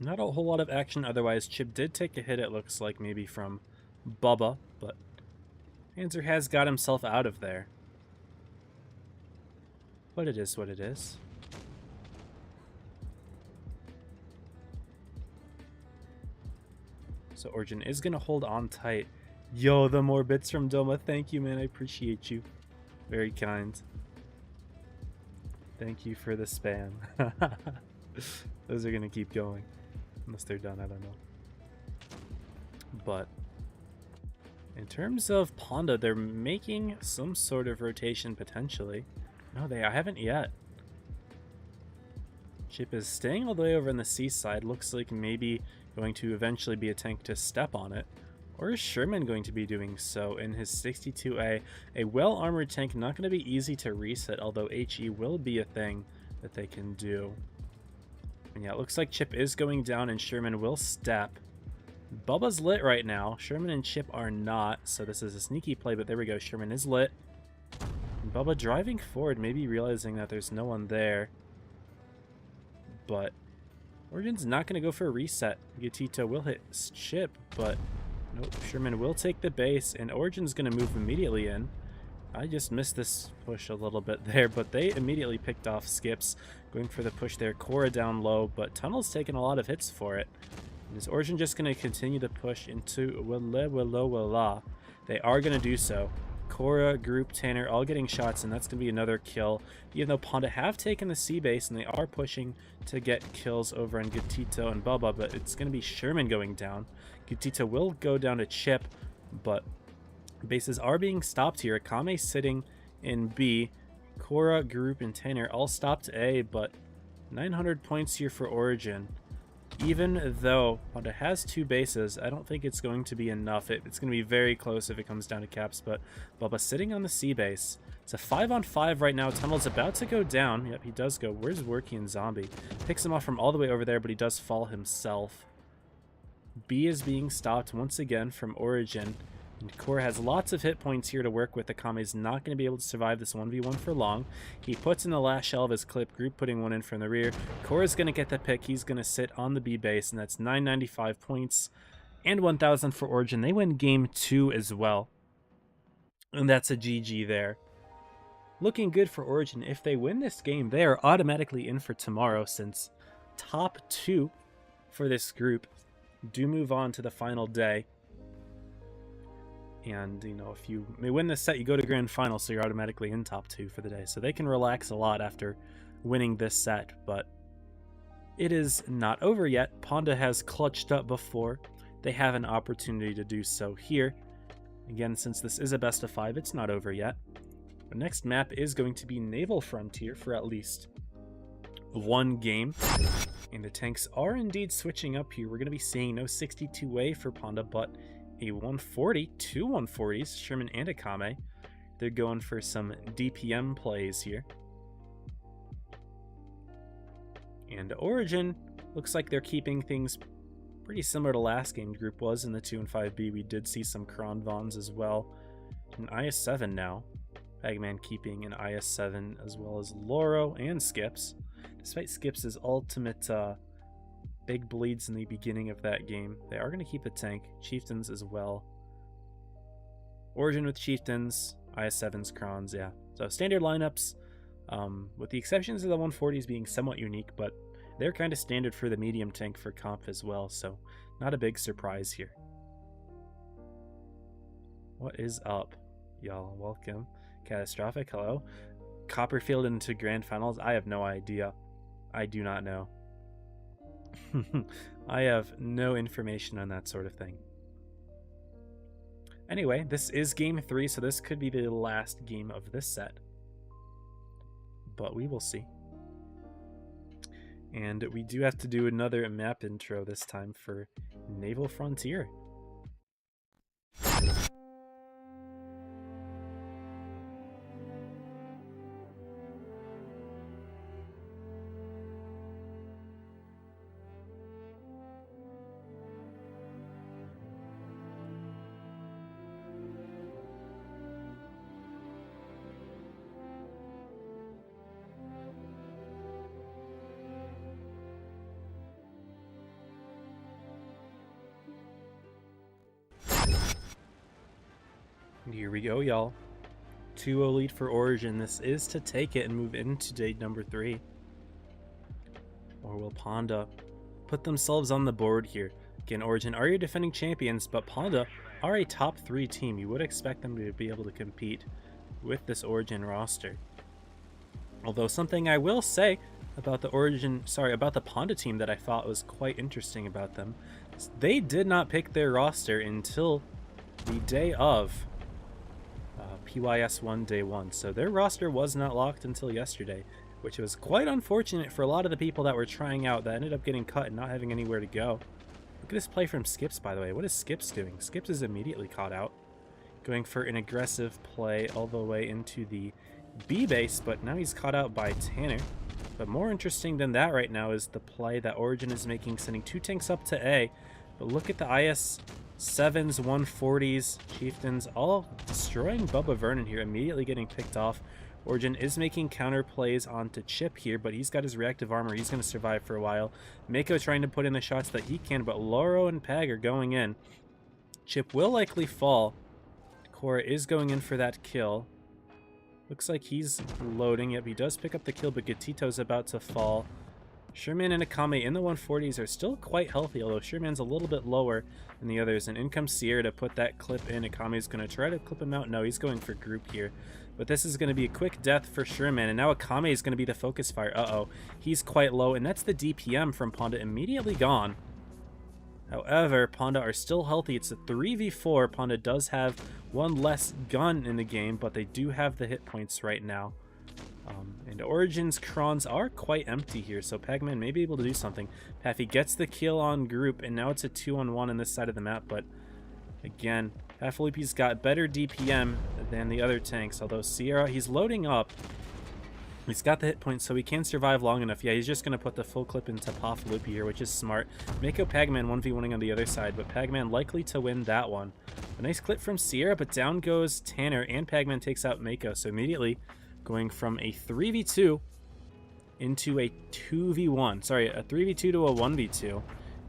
Not a whole lot of action otherwise. Chip did take a hit, it looks like, maybe from Bubba, but Panzer has got himself out of there. But it is what it is. So Origin is going to hold on tight. Yo, the more bits from Doma. Thank you, man. I appreciate you. Very kind. Thank you for the spam. Those are going to keep going. Unless they're done, I don't know. But In terms of Ponda, they're making some sort of rotation potentially. No, I haven't yet. Chip is staying all the way over on the seaside. Looks like maybe going to eventually be a tank to step on it. Or is Sherman going to be doing so in his 62A? A well-armored tank, not going to be easy to reset, although HE will be a thing that they can do. And yeah, it looks like Chip is going down and Sherman will step. Bubba's lit right now. Sherman and Chip are not, so this is a sneaky play, but there we go. Sherman is lit. And Bubba driving forward, maybe realizing that there's no one there. But Origin's not going to go for a reset. Gatito will hit Chip, but nope. Sherman will take the base, and Origin's going to move immediately in. I just missed this push a little bit there, but they immediately picked off Skips, going for the push there. Cora down low, but Tunnel's taking a lot of hits for it. And is Origin just going to continue the push into Willa? They are going to do so. Cora, Group, Tanner all getting shots, and that's going to be another kill. Even though Ponda have taken the C base, and they are pushing to get kills over on Gatito and Bubba, but it's going to be Sherman going down. Gatito will go down to Chip, but bases are being stopped here. Akame sitting in B. Cora, Group, and Tanner all stopped A, but 900 points here for Origin. Even though Honda has 2 bases, I don't think it's going to be enough. It's going to be very close if it comes down to caps, but Bubba sitting on the C base. It's a 5-on-5 right now. Tunnel's about to go down. Yep, he does go. Where's Worky and Zombie? Picks him off from all the way over there, but he does fall himself. B is being stopped once again from Origin. And Cora has lots of hit points here to work with. Akame's not going to be able to survive this 1v1 for long. He puts in the last shell of his clip. Group putting one in from the rear. Cora's going to get the pick. He's going to sit on the B base, and that's 995 points and 1,000 for Origin. They win game 2 as well. And that's a GG there. Looking good for Origin. If they win this game, they are automatically in for tomorrow, since top 2 for this group do move on to the final day. And, you know, if you may win this set, you go to grand final, so you're automatically in top 2 for the day. So they can relax a lot after winning this set, but it is not over yet. Ponda has clutched up before. They have an opportunity to do so here. Again, since this is a best of 5, it's not over yet. The next map is going to be Naval Frontier for at least 1 game. And the tanks are indeed switching up here. We're going to be seeing no 62A for Ponda, but a 140, 2 140s, Sherman and Akame. They're going for some DPM plays here. And Origin looks like they're keeping things pretty similar to last game. Group was in the 2 and 5B. We did see some Kronvons as well. An IS-7 now. Bagman keeping an IS-7 as well as Loro and Skips. Despite Skips' ultimate big bleeds in the beginning of that game, they are going to keep a tank. Chieftains as well. Origin with Chieftains, IS-7s, Krons, yeah. So standard lineups, with the exceptions of the 140s being somewhat unique, but they're kind of standard for the medium tank for comp as well, so not a big surprise here. What is up, y'all? Welcome. Catastrophic, hello. Copperfield into grand finals? I have no idea. I do not know. I have no information on that sort of thing. Anyway, this is game 3, so this could be the last game of this set. But we will see. And we do have to do another map intro this time for Naval Frontier. Here we go, y'all. 2-0 lead for Origin. This is to take it and move into day number 3. Or will Ponda put themselves on the board here? Again, Origin are your defending champions, but Ponda are a top 3 team. You would expect them to be able to compete with this Origin roster. Although something I will say about the about the Ponda team that I thought was quite interesting about them is they did not pick their roster until the day of PYS 1 day 1. So their roster was not locked until yesterday, which was quite unfortunate for a lot of the people that were trying out that ended up getting cut and not having anywhere to go. Look at this play from Skips, by the way. What is Skips doing? Skips is immediately caught out, going for an aggressive play all the way into the B base, but now he's caught out by Tanner. But more interesting than that right now is the play that Origin is making, sending 2 tanks up to A. But look at the IS-7s, 140s, Chieftains, all destroying Bubba Vernon here, immediately getting picked off. Origin is making counter plays onto Chip here, but he's got his reactive armor. He's going to survive for a while. Mako trying to put in the shots that he can, but Loro and Pag are going in. Chip will likely fall. Cora is going in for that kill. Looks like he's loading. Yep, he does pick up the kill, but Gatito's about to fall. Sherman and Akame in the 140s are still quite healthy, although Sherman's a little bit lower than the others. And in comes Sierra to put that clip in. Akame's going to try to clip him out. No, he's going for group here. But this is going to be a quick death for Sherman. And now Akame is going to be the focus fire. Uh-oh. He's quite low, and that's the DPM from Ponda immediately gone. However, Ponda are still healthy. It's a 3v4. Ponda does have one less gun in the game, but they do have the hit points right now. And Origin's Krons are quite empty here, so Pagman may be able to do something. Paffy gets the kill on group, and now it's a 2-on-1 on this side of the map, but again, Pafilipi's got better DPM than the other tanks, although Sierra, he's loading up. He's got the hit points, so he can survive long enough. Yeah, he's just going to put the full clip into Pafilipi here, which is smart. Mako Pagman 1v1ing on the other side, but Pagman likely to win that one. A nice clip from Sierra, but down goes Tanner, and Pagman takes out Mako, so immediately going from a 3v2 into a 2v1. Sorry, a 3v2 to a 1v2.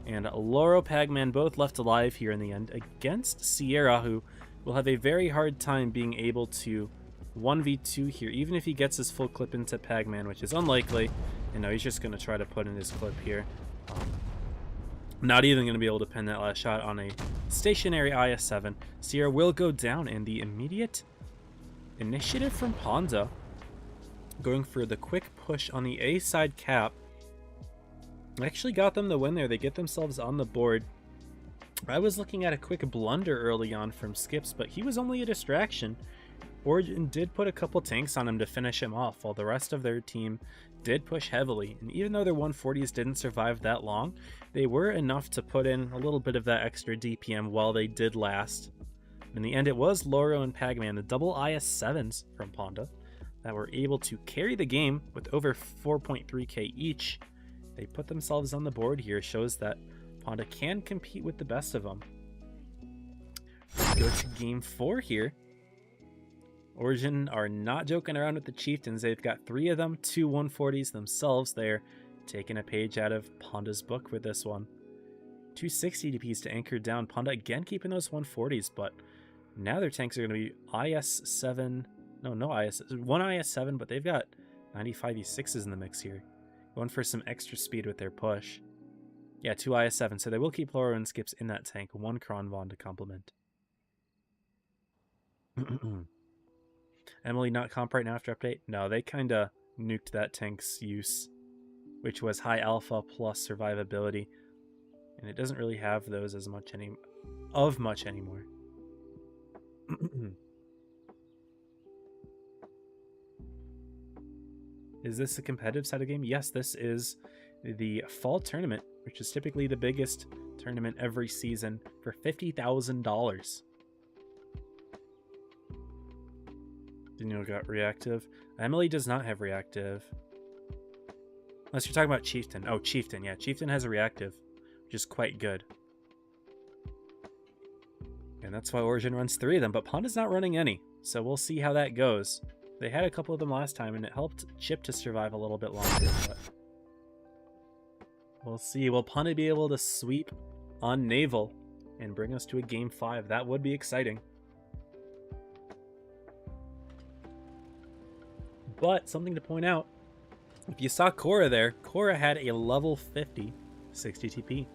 And Loro, Pagman both left alive here in the end against Sierra, who will have a very hard time being able to 1v2 here, even if he gets his full clip into Pagman, which is unlikely. And now he's just going to try to put in his clip here. Not even going to be able to pin that last shot on a stationary IS-7. Sierra will go down, and the immediate initiative from Ponda going for the quick push on the A side cap actually got them the win there. They get themselves on the board. I was looking at a quick blunder early on from Skips, but he was only a distraction. Origin did put a couple tanks on him to finish him off, while the rest of their team did push heavily. And even though their 140s didn't survive that long, they were enough to put in a little bit of that extra DPM while they did last. In the end, it was Loro and Pagman, the double IS-7s from Ponda, that were able to carry the game with over 4.3k each. They put themselves on the board here. Shows that Ponda can compete with the best of them. Let's go to game 4 here. Origin are not joking around with the Chieftains. They've got 3 of them, 2 140s themselves. They're taking a page out of Ponda's book with this one. 2 60 DPs to anchor down. Ponda again keeping those 140s, but now their tanks are going to be IS-7. No IS. 1 IS-7, but they've got 95 E6s in the mix here. Going for some extra speed with their push. Yeah, 2 IS-7, so they will keep Loro and Skips in that tank. 1 Kron Vaughn to complement. Emily not comp right now after update? No, they kind of nuked that tank's use, which was high alpha plus survivability. And it doesn't really have those as much anymore. Is this a competitive side of game? Yes, this is the fall tournament, which is typically the biggest tournament every season for $50,000. Daniel got reactive. Emily does not have reactive. Unless you're talking about Chieftain. Oh, Chieftain. Yeah, Chieftain has a reactive, which is quite good. And that's why Origin runs 3 of them, but Ponda's not running any. So we'll see how that goes. They had a couple of them last time, and it helped Chip to survive a little bit longer. But we'll see. Will Ponda be able to sweep on Naval and bring us to a game 5? That would be exciting. But something to point out, if you saw Cora there, Cora had a level 50 60 TP.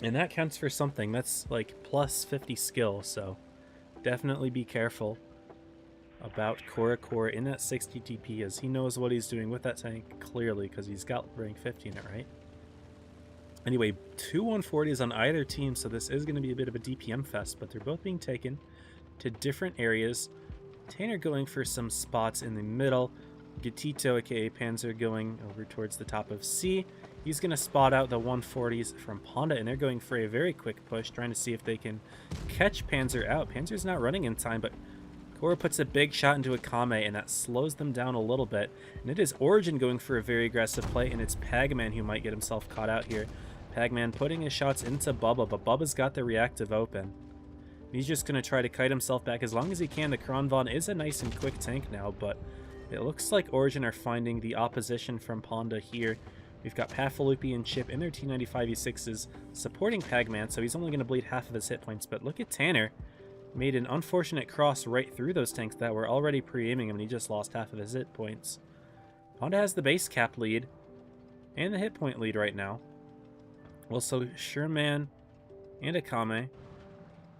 And that counts for something. That's like plus 50 skill, so definitely be careful about Cora in that 60 TP, as he knows what he's doing with that tank clearly, because he's got rank 50 in it, right? Anyway, 2 140s on either team, so this is going to be a bit of a DPM fest, but they're both being taken to different areas. Tanner going for some spots in the middle. Gatito, aka Panzer, going over towards the top of C. He's going to spot out the 140s from Ponda, and they're going for a very quick push, trying to see if they can catch Panzer out. Panzer's not running in time, but Cora puts a big shot into a Kame, and that slows them down a little bit. And it is Origin going for a very aggressive play, and it's Pagman who might get himself caught out here. Pagman putting his shots into Bubba, but Bubba's got the reactive open. He's just going to try to kite himself back as long as he can. The Kronvon is a nice and quick tank now, but it looks like Origin are finding the opposition from Ponda here. We've got Pafalupi and Chip in their T95E6s supporting Pagman, so he's only going to bleed half of his hit points. But look at Tanner. Made an unfortunate cross right through those tanks that were already pre-aiming him, and he just lost half of his hit points. Ponda has the base cap lead and the hit point lead right now. Also, Sherman and Akame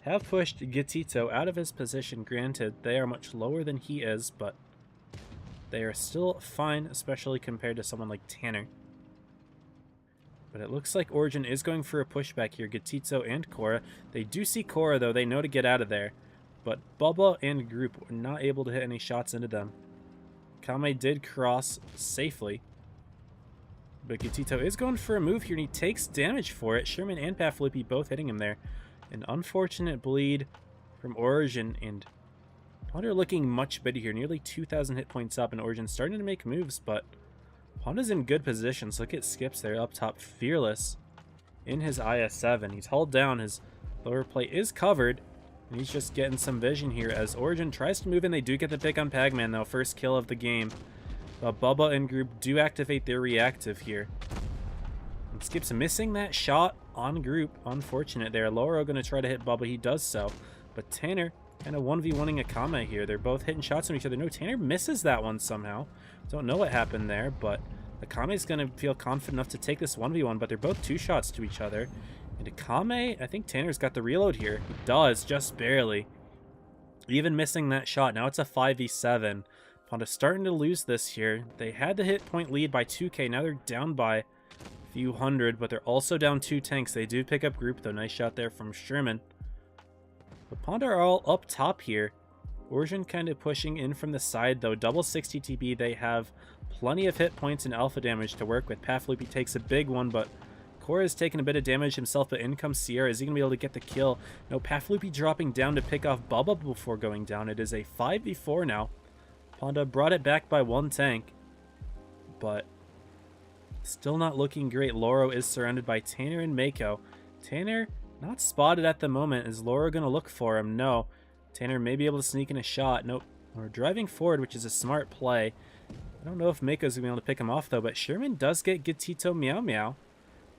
have pushed Gatito out of his position. Granted, they are much lower than he is, but they are still fine, especially compared to someone like Tanner. But it looks like Origin is going for a pushback here. Gatito and Cora. They do see Cora, though. They know to get out of there. But Bubba and Group were not able to hit any shots into them. Kame did cross safely. But Gatito is going for a move here, and he takes damage for it. Sherman and Pafalupi both hitting him there. An unfortunate bleed from Origin, and Ponda looking much better here. Nearly 2,000 hit points up, and Origin starting to make moves, but Ponda's in good positions. Look at Skips there up top, fearless in his IS-7. He's hauled down. His lower plate is covered, and he's just getting some vision here as Origin tries to move in. They do get the pick on Pagman, though. First kill of the game. But Bubba and Group do activate their reactive here. And Skips missing that shot on Group. Unfortunate there. Loro going to try to hit Bubba. He does so. But Tanner kind of 1v1ing Akame here. They're both hitting shots on each other. No, Tanner misses that one somehow. Don't know what happened there, but Akame's going to feel confident enough to take this 1v1, but they're both 2 shots to each other. And Akame, I think Tanner's got the reload here. He does, just barely. Even missing that shot. Now it's a 5v7. Ponda starting to lose this here. They had the hit point lead by 2k. Now they're down by a few hundred, but they're also down 2 tanks. They do pick up Group, though. Nice shot there from Sherman. But Ponda are all up top here. Origin kind of pushing in from the side, though. Double 60 TB. They have plenty of hit points and alpha damage to work with. Pafalupi takes a big one, but Cora's taking a bit of damage himself, but in comes Sierra. Is he going to be able to get the kill? No, Pafalupi dropping down to pick off Bubba before going down. It is a 5v4 now. Ponda brought it back by 1 tank, but still not looking great. Loro is surrounded by Tanner and Mako. Tanner not spotted at the moment. Is Loro going to look for him? No. Tanner may be able to sneak in a shot. Nope. We're driving forward, which is a smart play. I don't know if Mako's going to be able to pick him off, though, but Sherman does get Gatito Meow Meow.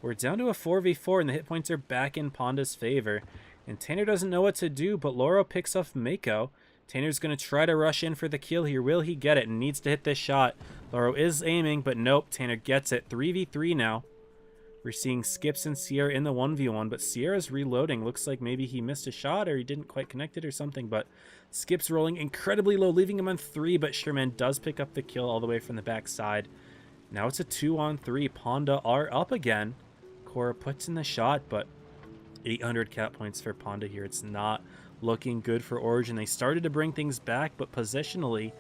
We're down to a 4v4, and the hit points are back in Ponda's favor. And Tanner doesn't know what to do, but Loro picks off Mako. Tanner's going to try to rush in for the kill here. Will he get it? And needs to hit this shot. Loro is aiming, but nope. Tanner gets it. 3v3 now. We're seeing Skips and Sierra in the 1v1, but Sierra's reloading. Looks like maybe he missed a shot or he didn't quite connect it or something, but Skips rolling incredibly low, leaving him on 3, but Sherman does pick up the kill all the way from the backside. Now it's a 2-on-3. Ponda are up again. Cora puts in the shot, but 800 cap points for Ponda here. It's not looking good for Origin. They started to bring things back, but positionally,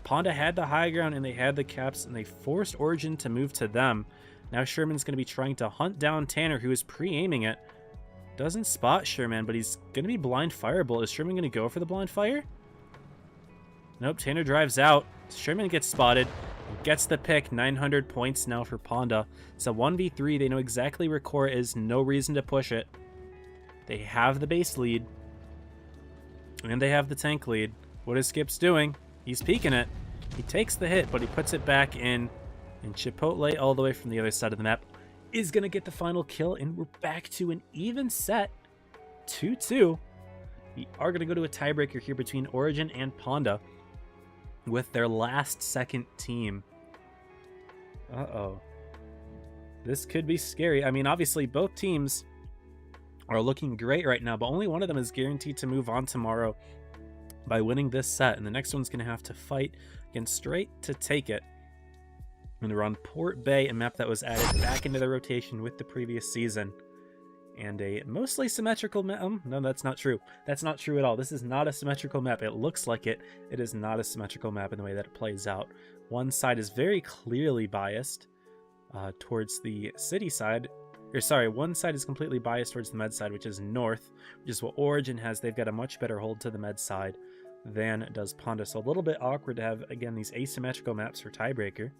Ponda had the high ground and they had the caps, and they forced Origin to move to them. Now Sherman's going to be trying to hunt down Tanner, who is pre-aiming it. Doesn't spot Sherman, but he's going to be blind fireable. Is Sherman going to go for the blind fire? Nope, Tanner drives out. Sherman gets spotted. Gets the pick. 900 points now for Ponda. It's a 1v3. They know exactly where Cora is. No reason to push it. They have the base lead. And they have the tank lead. What is Skips doing? He's peeking it. He takes the hit, but he puts it back in. And Chipotle, all the way from the other side of the map, is going to get the final kill. And we're back to an even set. 2-2. We are going to go to a tiebreaker here between Origin and Ponda with their last second team. Uh-oh. This could be scary. I mean, obviously, both teams are looking great right now, but only one of them is guaranteed to move on tomorrow by winning this set. And the next one's going to have to fight against Straight to take it. And we're on Port Bay, a map that was added back into the rotation with the previous season. And a mostly symmetrical map. No, that's not true. That's not true at all. This is not a symmetrical map. It looks like it. It is not a symmetrical map in the way that it plays out. One side is very clearly biased towards the city side. Or sorry, one side is completely biased towards the med side, which is north, which is what Origin has. They've got a much better hold to the med side than does Ponda. So a little bit awkward to have, again, these asymmetrical maps for tiebreaker.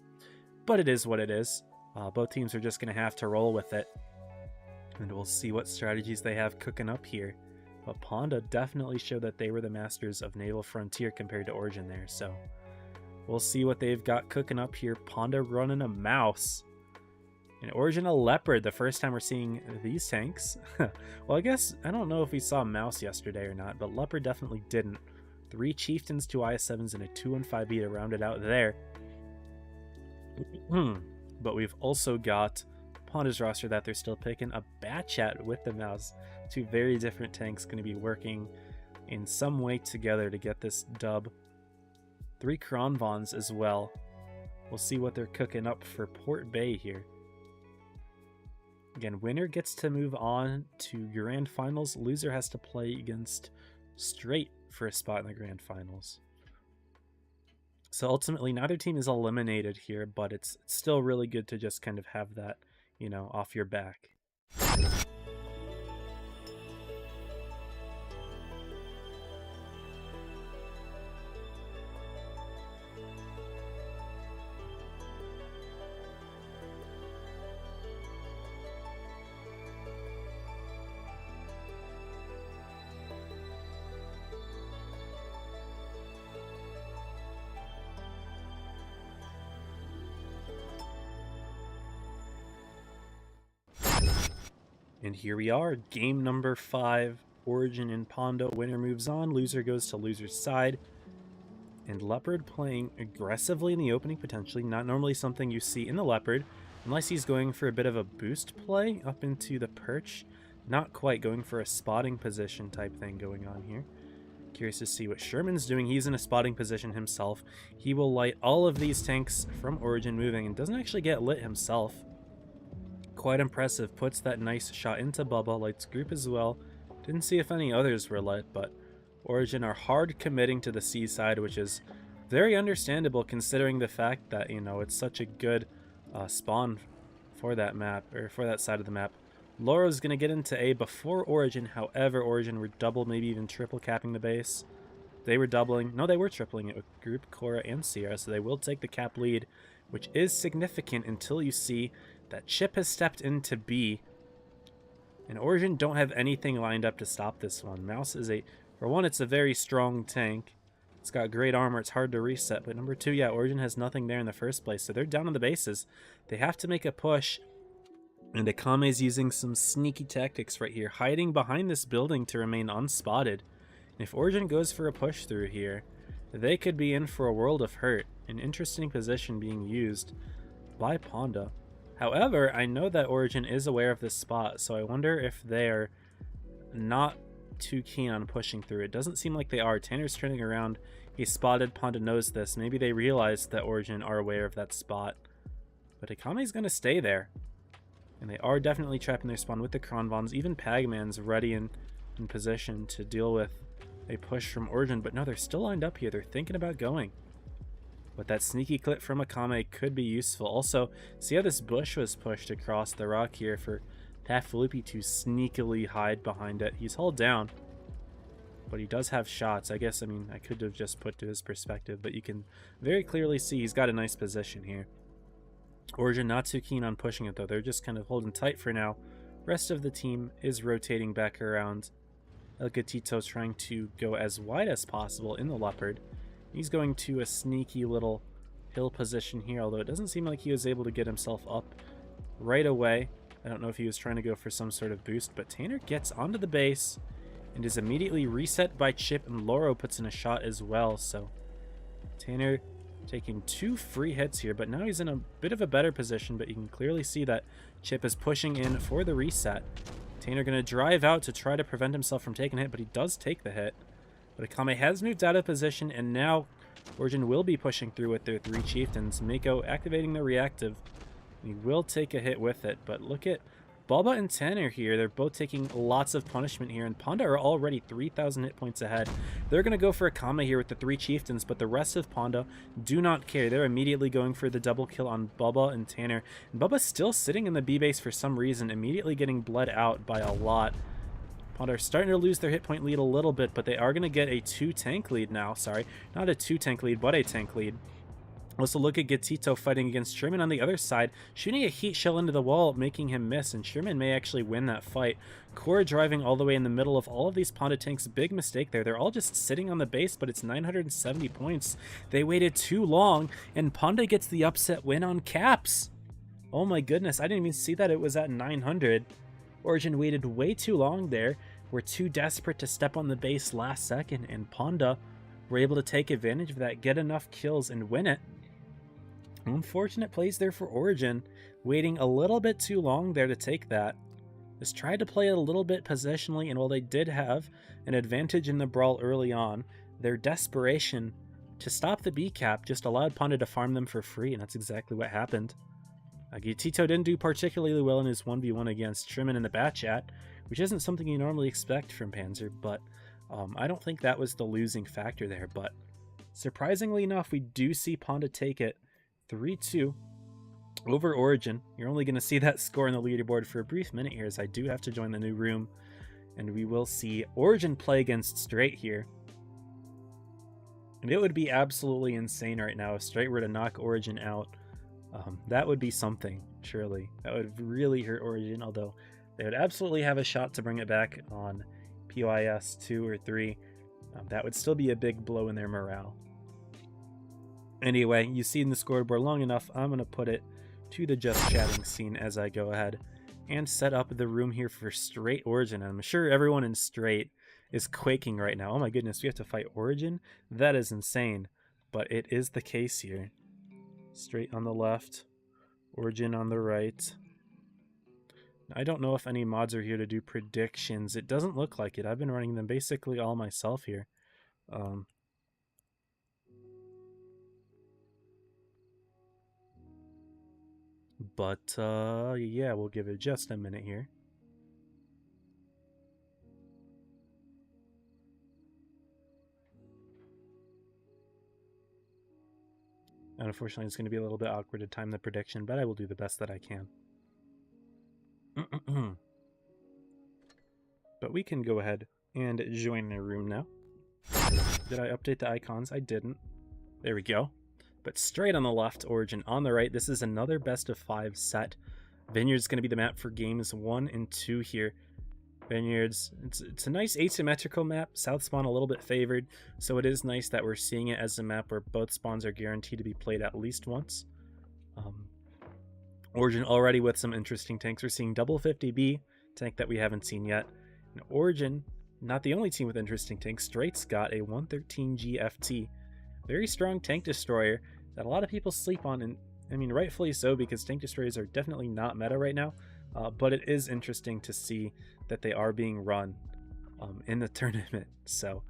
But it is what it is. Both teams are just going to have to roll with it. And we'll see what strategies they have cooking up here. But Ponda definitely showed that they were the masters of Naval Frontier compared to Origin there. So we'll see what they've got cooking up here. Ponda running a Mouse. And Origin a Leopard, the first time we're seeing these tanks. Well, I guess, I don't know if we saw Mouse yesterday or not, but Leopard definitely didn't. 3 Chieftains, 2 IS-7s, and a 2-1-5B to round it out there. But we've also got Ponda's roster that they're still picking a Batchat with the Mouse. 2 very different tanks going to be working in some way together to get this dub. 3 Kronvons as well. We'll see what they're cooking up for Port Bay here. Again, winner gets to move on to Grand Finals. Loser has to play against Straight for a spot in the Grand Finals. So ultimately, neither team is eliminated here, but it's still really good to just kind of have that, you know, off your back. And here we are, game number 5, Origin and Ponda. Winner moves on, loser goes to loser's side. And Leopard playing aggressively in the opening, potentially. Not normally something you see in the Leopard, unless he's going for a bit of a boost play up into the perch. Not quite, going for a spotting position type thing going on here. Curious to see what Sherman's doing. He's in a spotting position himself. He will light all of these tanks from Origin moving and doesn't actually get lit himself. Quite impressive. Puts that nice shot into Bubba. Lights group as well. Didn't see if any others were lit, but Origin are hard committing to the C side, which is very understandable considering the fact that, you know, it's such a good spawn for that map, or for that side of the map. Laura's going to get into A before Origin. However, Origin were double, maybe even triple capping the base. They were doubling. No, they were tripling it with Group, Cora, and Sierra, so they will take the cap lead, which is significant until you see that Chip has stepped into B. And Origin don't have anything lined up to stop this one. Mouse is for one, it's a very strong tank. It's got great armor. It's hard to reset. But number 2, yeah, Origin has nothing there in the first place. So they're down on the bases. They have to make a push. And Akame's using some sneaky tactics right here, hiding behind this building to remain unspotted. And if Origin goes for a push through here, they could be in for a world of hurt. An interesting position being used by Ponda. However, I know that Origin is aware of this spot, so I wonder if they're not too keen on pushing through. It doesn't seem like they are. Tanner's turning around. He's spotted. Ponda knows this. Maybe they realized that Origin are aware of that spot. But Akame's going to stay there. And they are definitely trapping their spawn with the Kronvons. Even Pagman's ready in position to deal with a push from Origin. But no, they're still lined up here. They're thinking about going. But that sneaky clip from Akame could be useful. Also, see how this bush was pushed across the rock here for Pafalupi to sneakily hide behind it. He's hauled down, but he does have shots. I guess, I mean, I could have just put to his perspective, but you can very clearly see he's got a nice position here. Origin not too keen on pushing it, though. They're just kind of holding tight for now. Rest of the team is rotating back around. El Gatito's trying to go as wide as possible in the Leopard. He's going to a sneaky little hill position here, although it doesn't seem like he was able to get himself up right away. I don't know if he was trying to go for some sort of boost, but Tanner gets onto the base and is immediately reset by Chip, and Loro puts in a shot as well. So Tanner taking 2 free hits here, but now he's in a bit of a better position, but you can clearly see that Chip is pushing in for the reset. Tanner going to drive out to try to prevent himself from taking a hit, but he does take the hit. But Akame has moved out of position, and now Origin will be pushing through with their 3 chieftains. Mako activating the reactive. He will take a hit with it, but look at Bubba and Tanner here. They're both taking lots of punishment here, and Ponda are already 3,000 hit points ahead. They're going to go for a Kama here with the 3 chieftains, but the rest of Ponda do not care. They're immediately going for the double kill on Bubba and Tanner. And Bubba's still sitting in the B base for some reason, immediately getting bled out by a lot. Ponda are starting to lose their hit point lead a little bit, but they are going to get a 2 tank lead now. Sorry, not a 2 tank lead, but a tank lead. Also look at Gatito fighting against Sherman on the other side, shooting a heat shell into the wall, making him miss, and Sherman may actually win that fight. Core driving all the way in the middle of all of these Ponda tanks. Big mistake there. They're all just sitting on the base, but it's 970 points. They waited too long, and Ponda gets the upset win on Caps. Oh my goodness, I didn't even see that it was at 900. Origin waited way too long there. Were too desperate to step on the base last second, and Ponda were able to take advantage of that, get enough kills, and win it. Unfortunate plays there for Origin, waiting a little bit too long there to take that. Just tried to play it a little bit positionally, and while they did have an advantage in the brawl early on, their desperation to stop the B cap just allowed Ponda to farm them for free, and that's exactly what happened. Tito didn't do particularly well in his 1v1 against Sherman in the bat chat, which isn't something you normally expect from Panzer, but I don't think that was the losing factor there. But surprisingly enough, we do see Ponda take it 3-2 over Origin. You're only going to see that score on the leaderboard for a brief minute here, as I do have to join the new room, and we will see Origin play against Straight here. And it would be absolutely insane right now if Straight were to knock Origin out. That would be something, surely. That would really hurt Origin, although they would absolutely have a shot to bring it back on PYS 2 or 3. That would still be a big blow in their morale. Anyway, you've seen the scoreboard long enough. I'm going to put it to the just chatting scene as I go ahead and set up the room here for Straight Origin. I'm sure everyone in Straight is quaking right now. Oh my goodness, we have to fight Origin? That is insane. But it is the case here. Straight on the left, Origin on the right. I don't know if any mods are here to do predictions. It doesn't look like it. I've been running them basically all myself here. Yeah, we'll give it just a minute here. And unfortunately, it's going to be a little bit awkward to time the prediction, but I will do the best that I can. But we can go ahead and join the room now. Did I update the icons? I didn't. There we go. But Straight on the left, Origin on the right. This is another best of 5 set. Vineyard's going to be the map for games 1 and 2 here. Vineyards, it's a nice asymmetrical map. South spawn a little bit favored, so it is nice that we're seeing it as a map where both spawns are guaranteed to be played at least once. Origin already with some interesting tanks. We're seeing double 50B, tank that we haven't seen yet. And Origin, not the only team with interesting tanks. Straight's got a 113G FT. Very strong tank destroyer that a lot of people sleep on, and I mean rightfully so, because tank destroyers are definitely not meta right now. But it is interesting to see that they are being run in the tournament. So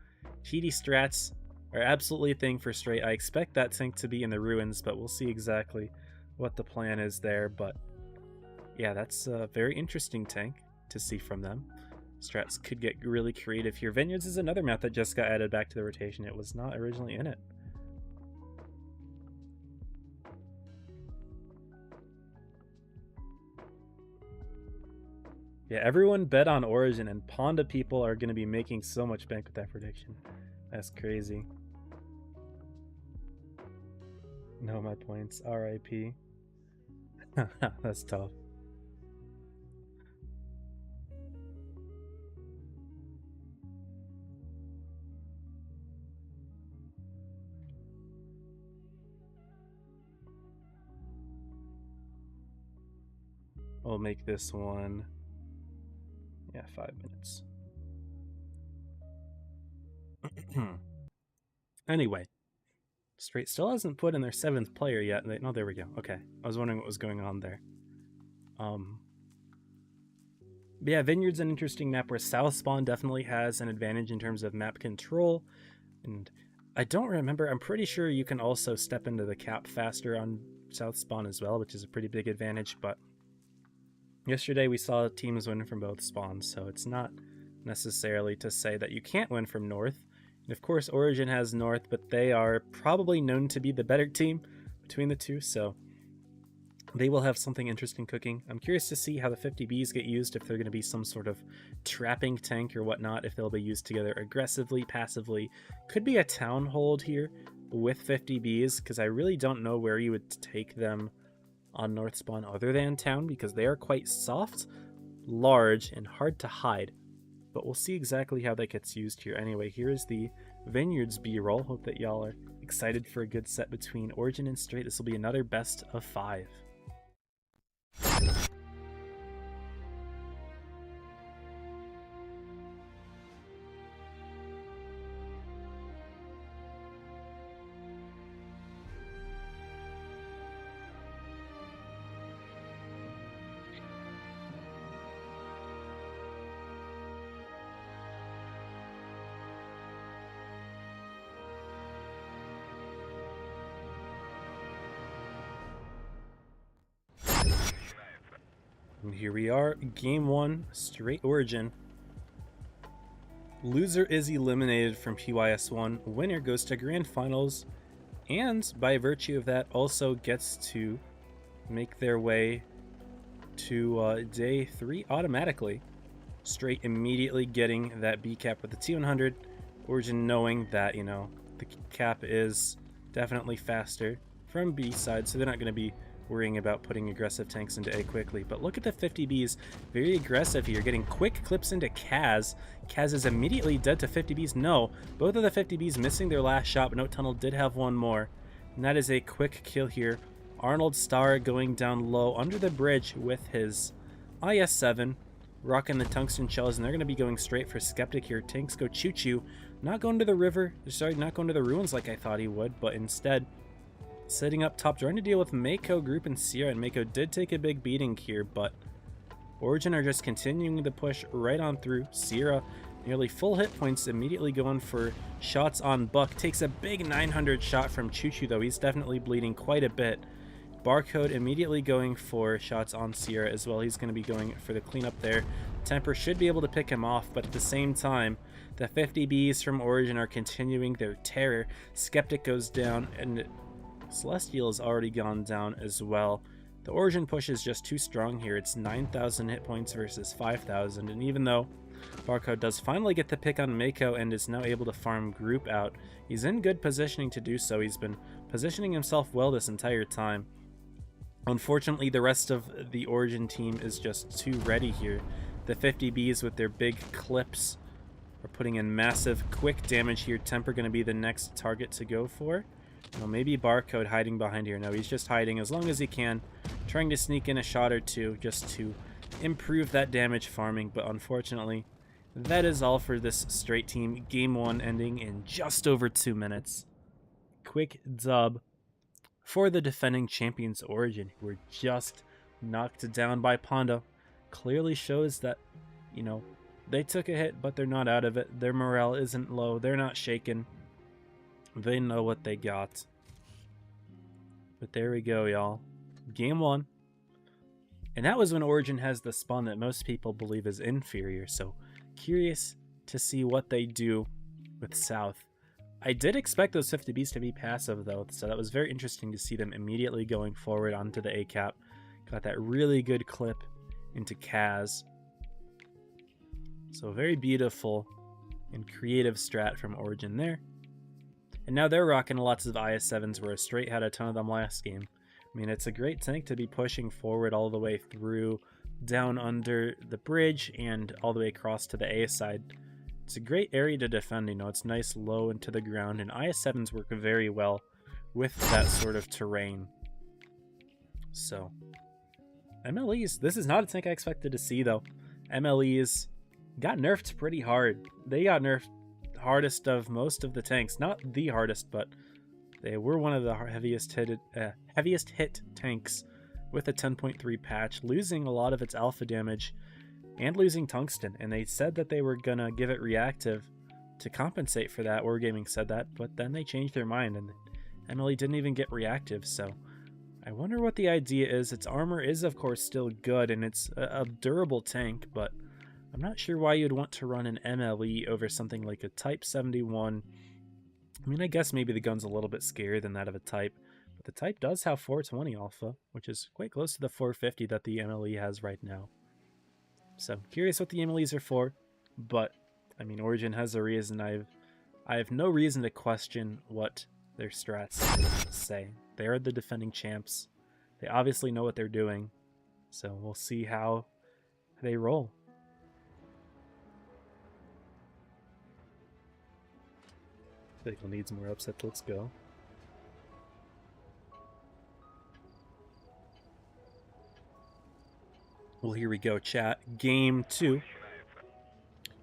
TD strats are absolutely a thing for Straight. I expect that tank to be in the ruins, but we'll see exactly what the plan is there. But yeah, that's a very interesting tank to see from them. Strats could get really creative here. Vineyards is another map that just got added back to the rotation. It was not originally in it. Yeah, everyone bet on Origin, and Ponda people are going to be making so much bank with that prediction. That's crazy. No, my points. RIP. That's tough. I'll make this one... yeah, 5 minutes. Anyway, Straight still hasn't put in their 7th player yet. No, there we go. Okay, I was wondering what was going on there. But yeah, Vineyard's an interesting map where South Spawn definitely has an advantage in terms of map control. And I don't remember. I'm pretty sure you can also step into the cap faster on South Spawn as well, which is a pretty big advantage, but yesterday we saw teams win from both spawns, so it's not necessarily to say that you can't win from North. And of course, Origin has North, but they are probably known to be the better team between the two, so they will have something interesting cooking. I'm curious to see how the 50Bs get used, if they're going to be some sort of trapping tank or whatnot, if they'll be used together aggressively, passively. Could be a town hold here with 50Bs, because I really don't know where you would take them on North Spawn other than town, because they are quite soft, large, and hard to hide. But we'll see exactly how that gets used here. Anyway, here is the Vineyards B-roll. Hope that y'all are excited for a good set between Origin and Straight. This will be another best of 5. And here we are, game 1, Straight Origin. Loser is eliminated from PYS 1, winner goes to Grand Finals, and by virtue of that also gets to make their way to day 3 automatically. Straight immediately getting that B cap with the T100, Origin knowing that, you know, the cap is definitely faster from B side, so they're not going to be worrying about putting aggressive tanks into A quickly. But look at the 50Bs, very aggressive here, getting quick clips into Kaz. Kaz is immediately dead to 50Bs. No, both of the 50Bs missing their last shot, but No Tunnel did have one more, and that is a quick kill here. Arnold Starr going down low under the bridge with his IS-7, rocking the tungsten shells, and they're going to be going straight for Skeptic here. Tanks go choo-choo, not going to the river, sorry, not going to the ruins like I thought he would, but instead sitting up top, trying to deal with Mako Group and Sierra, and Mako did take a big beating here, but Origin are just continuing to push right on through. Sierra, nearly full hit points, immediately going for shots on Buck. Takes a big 900 shot from Choo Choo, though. He's definitely bleeding quite a bit. Barcode immediately going for shots on Sierra as well. He's going to be going for the cleanup there. Temper should be able to pick him off, but at the same time, the 50Bs from Origin are continuing their terror. Skeptic goes down, and Celestial has already gone down as well. The Origin push is just too strong here. It's 9,000 hit points versus 5,000, and even though Barcode does finally get the pick on Mako and is now able to farm Group out, he's in good positioning to do so. He's been positioning himself well this entire time. Unfortunately, the rest of the Origin team is just too ready here. The 50Bs with their big clips are putting in massive quick damage here. Temper going to be the next target to go for. Well, maybe Barcode hiding behind here. No, he's just hiding as long as he can, trying to sneak in a shot or two just to improve that damage farming, but unfortunately, that is all for this Straight team. Game 1 ending in just over 2 minutes. Quick dub for the defending champions Origin, who were just knocked down by Pondo. Clearly shows that, you know, they took a hit, but they're not out of it. Their morale isn't low. They're not shaken. They know what they got. But there we go, y'all. Game 1. And that was when Origin has the spawn that most people believe is inferior. So curious to see what they do with South. I did expect those 50Bs to be passive though, so that was very interesting to see them immediately going forward onto the A cap. Got that really good clip into Kaz. So very beautiful and creative strat from Origin there. And now they're rocking lots of IS-7s, where Straight had a ton of them last game. I mean, it's a great tank to be pushing forward all the way through, down under the bridge, and all the way across to the A side. It's a great area to defend, you know, it's nice low into the ground, and IS-7s work very well with that sort of terrain. So, MLEs, this is not a tank I expected to see though. MLEs got nerfed pretty hard. They got nerfed hardest of most of the tanks. Not the hardest, but they were one of the heaviest hit tanks with a 10.3 patch, losing a lot of its alpha damage and losing tungsten. And they said that they were gonna give it reactive, to compensate for that. Wargaming said that, but then they changed their mind and MLE didn't even get reactive, so I wonder what the idea is. Its armor is, of course, still good, and it's a durable tank, but I'm not sure why you'd want to run an MLE over something like a Type 71. I mean, I guess maybe the gun's a little bit scarier than that of a Type, but the Type does have 420 alpha, which is quite close to the 450 that the MLE has right now. So, curious what the MLEs are for, but, I mean, Origin has a reason. I have no reason to question what their strats say. They are the defending champs. They obviously know what they're doing, so we'll see how they roll. I think we'll need some more upsets. Let's go. Well, here we go, chat. Game 2.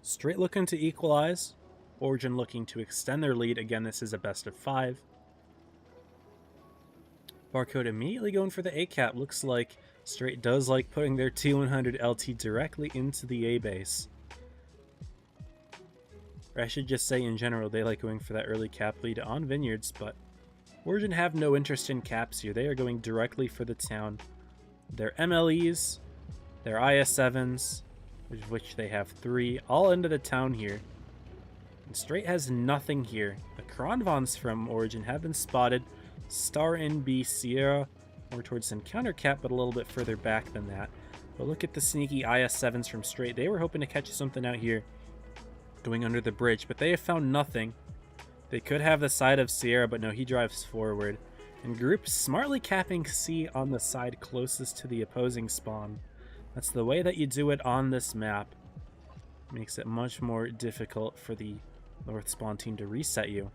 Straight looking to equalize. Origin looking to extend their lead. Again, this is a best of 5. Barcode immediately going for the A cap. Looks like Straight does like putting their T100 LT directly into the A base. Or I should just say in general, they like going for that early cap lead on Vineyards, but Origin have no interest in caps here. They are going directly for the town. Their MLEs, their IS-7s, of which they have 3, all into the town here. And Straight has nothing here. The Kronvons from Origin have been spotted. Star NB Sierra, more towards some counter cap, but a little bit further back than that. But look at the sneaky IS-7s from Straight. They were hoping to catch something out here going under the bridge, but they have found nothing. They could have the side of Sierra, but no, he drives forward. And Group smartly capping C on the side closest to the opposing spawn. That's the way that you do it on this map. Makes it much more difficult for the North spawn team to reset you.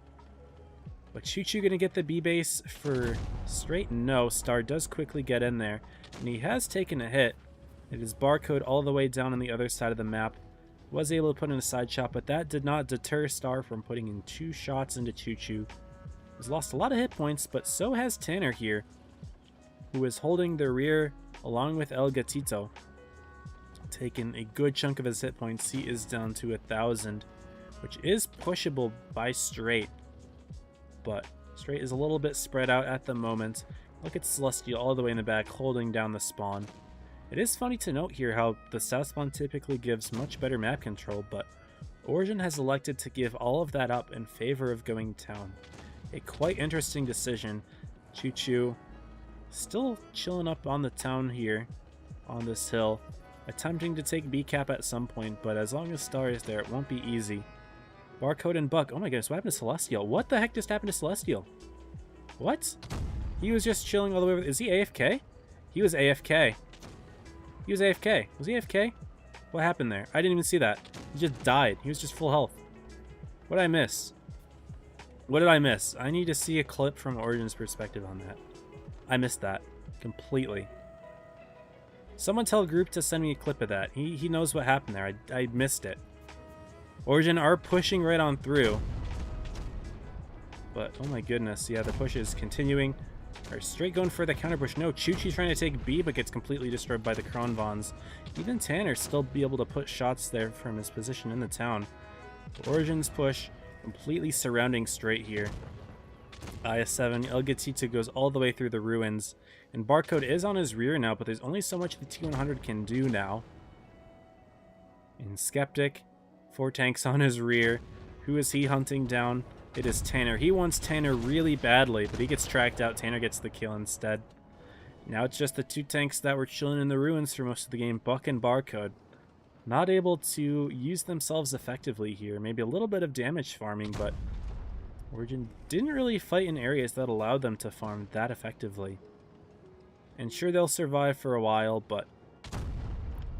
But Choo Choo gonna get the B base for Straight? No, Star does quickly get in there, and he has taken a hit. It is Barcode all the way down on the other side of the map. Was able to put in a side shot, but that did not deter Star from putting in 2 shots into Choo Choo. He's lost a lot of hit points, but so has Tanner here, who is holding the rear along with El Gatito. Taking a good chunk of his hit points. He is down to 1,000, which is pushable by Straight. But Straight is a little bit spread out at the moment. Look at Celestial all the way in the back holding down the spawn. It is funny to note here how the south spawn typically gives much better map control, but Origin has elected to give all of that up in favor of going town. A quite interesting decision. Choo Choo still chilling up on the town here, on this hill, attempting to take B cap at some point, but as long as Star is there, it won't be easy. Barcode and Buck. Oh my goodness, what happened to Celestial? What the heck just happened to Celestial? What? He was just chilling all the way over. Is he AFK? He was AFK. He was AFK. Was he AFK? What happened there? I didn't even see that. He just died. He was just full health. What did I miss? What did I miss? I need to see a clip from Origin's perspective on that. I missed that completely. Someone tell Group to send me a clip of that. He knows what happened there. I missed it. Origin are pushing right on through. But, oh my goodness. Yeah, the push is continuing. Are Straight going for the counter push. No, Choo Choo's trying to take B, but gets completely destroyed by the Kronvons. Even Tanner still be able to put shots there from his position in the town. Origin's push completely surrounding Straight here. IS-7, El Gatito goes all the way through the ruins. And Barcode is on his rear now, but there's only so much the T100 can do now. And Skeptic, 4 tanks on his rear. Who is he hunting down? It is Tanner. He wants Tanner really badly, but he gets tracked out. Tanner gets the kill instead. Now it's just the 2 tanks that were chilling in the ruins for most of the game, Buck and Barcode. Not able to use themselves effectively here. Maybe a little bit of damage farming, but Origin didn't really fight in areas that allowed them to farm that effectively. And sure, they'll survive for a while, but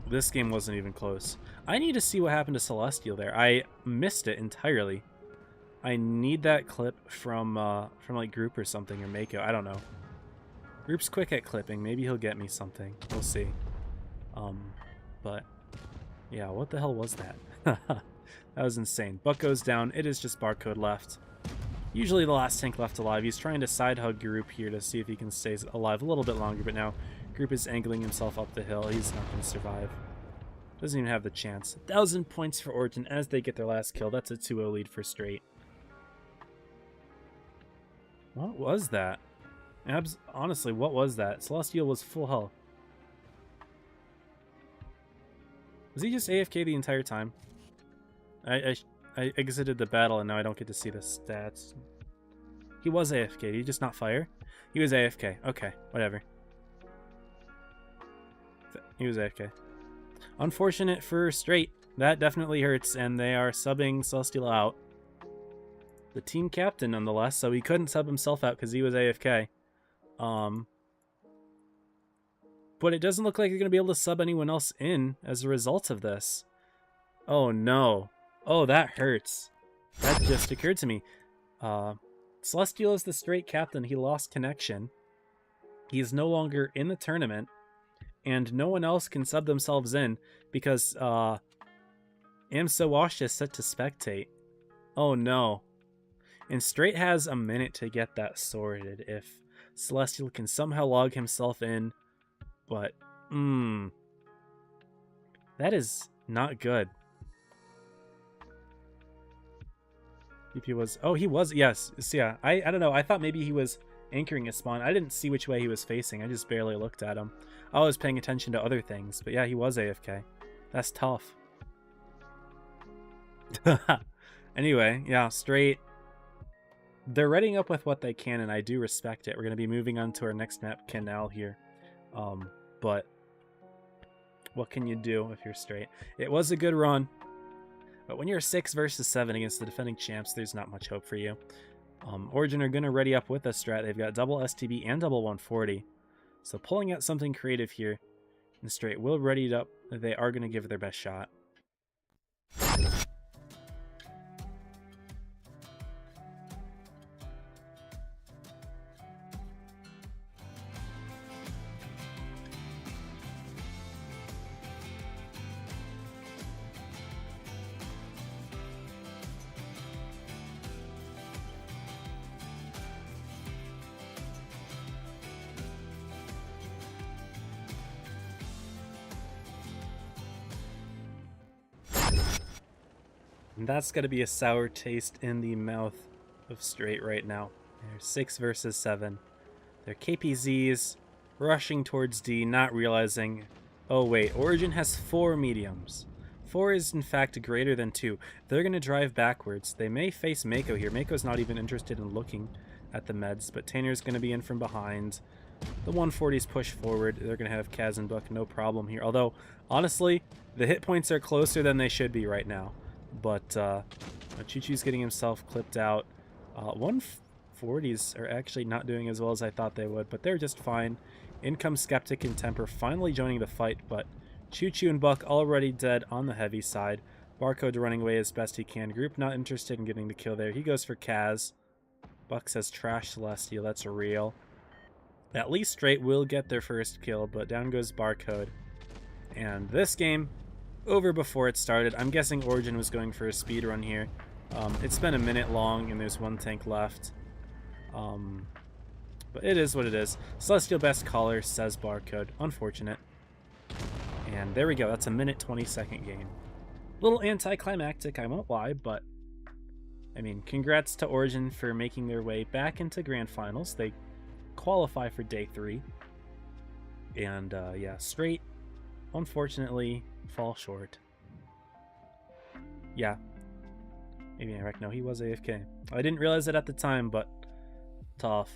this game wasn't even close. I need to see what happened to Celestial there. I missed it entirely. I need that clip from like Group or something, or Mako. I don't know. Group's quick at clipping. Maybe he'll get me something. We'll see. But yeah, what the hell was that? That was insane. Buck goes down. It is just Barcode left. Usually the last tank left alive. He's trying to side hug Group here to see if he can stay alive a little bit longer, but now Group is angling himself up the hill. He's not going to survive. Doesn't even have the chance. 1,000 points for Origin as they get their last kill. That's a 2-0 lead for Straight. What was that? Honestly, what was that? Celestial was full health. Was he just AFK the entire time? I exited the battle and now I don't get to see the stats. He was AFK. Did he just not fire? He was AFK. Okay, whatever. He was AFK. Unfortunate for Straight. That definitely hurts, and they are subbing Celestial out. The team captain, nonetheless, so he couldn't sub himself out because he was AFK. But it doesn't look like you're going to be able to sub anyone else in as a result of this. Oh, no. Oh, that hurts. That just occurred to me. Celestial is the Straight captain. He lost connection. He is no longer in the tournament. And no one else can sub themselves in because Amsowash is set to spectate. Oh, no. And Straight has a minute to get that sorted if Celestial can somehow log himself in. But, that is not good. BP was, oh, he was, yes. So, yeah, I don't know. I thought maybe he was anchoring his spawn. I didn't see which way he was facing. I just barely looked at him. I was paying attention to other things. But yeah, he was AFK. That's tough. Anyway, yeah, Straight. They're readying up with what they can, and I do respect it. We're going to be moving on to our next map, Canal, here. But what can you do if you're Straight? It was a good run. But when you're 6 versus 7 against the defending champs, there's not much hope for you. Origin are going to ready up with a strat. They've got double STB and double 140. So pulling out something creative here. And Straight will ready it up. They are going to give it their best shot. And that's going to be a sour taste in the mouth of Straight right now. They're 6 versus 7. They're KPZs rushing towards D, not realizing, oh wait, Origin has 4 mediums. 4 is in fact greater than 2. They're going to drive backwards. They may face Mako here. Mako's not even interested in looking at the meds, but Tanner's going to be in from behind. The 140s push forward. They're going to have Kaz and Buck, no problem here. Although, honestly, the hit points are closer than they should be right now. But Choo-Choo's getting himself clipped out. 140s are actually not doing as well as I thought they would, but they're just fine. In comes Skeptic and Temper finally joining the fight, but Choo-Choo and Buck already dead on the heavy side. Barcode running away as best he can. Group not interested in getting the kill there. He goes for Kaz. Buck says trash Celestial, that's real. At least Straight will get their first kill, but down goes Barcode. And this game, over before it started. I'm guessing Origin was going for a speed run here. It's been a minute long and there's 1 tank left. But it is what it is. Celestial best caller, says Barcode. Unfortunate. And there we go. That's a minute 20-second game. A little anticlimactic, I won't lie, but I mean, congrats to Origin for making their way back into Grand Finals. They qualify for Day 3. And yeah, Straight, unfortunately, fall short. Yeah. Maybe I reckon. No, he was AFK. I didn't realize it at the time, but tough.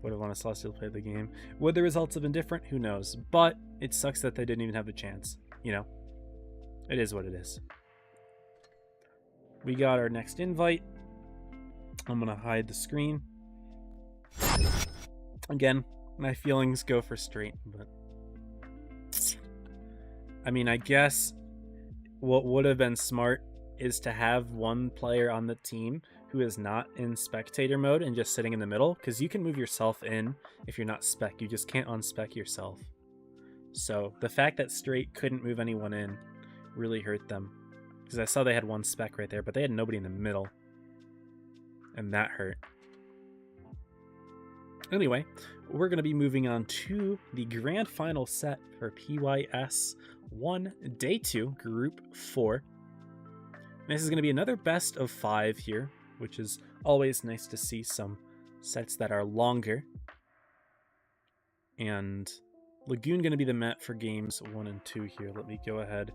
Would have wanted Celestial to play the game. Would the results have been different? Who knows? But it sucks that they didn't even have a chance. You know? It is what it is. We got our next invite. I'm going to hide the screen. Again, my feelings go for Straight, but I mean, I guess what would have been smart is to have one player on the team who is not in spectator mode and just sitting in the middle, because you can move yourself in if you're not spec. You just can't unspec yourself. So the fact that Straight couldn't move anyone in really hurt them, because I saw they had 1 spec right there, but they had nobody in the middle, and that hurt. Anyway, we're going to be moving on to the grand final set for PYS 1 Day 2, Group 4. This is going to be another best of 5 here, which is always nice to see some sets that are longer. And Lagoon going to be the map for games 1 and 2 here. Let me go ahead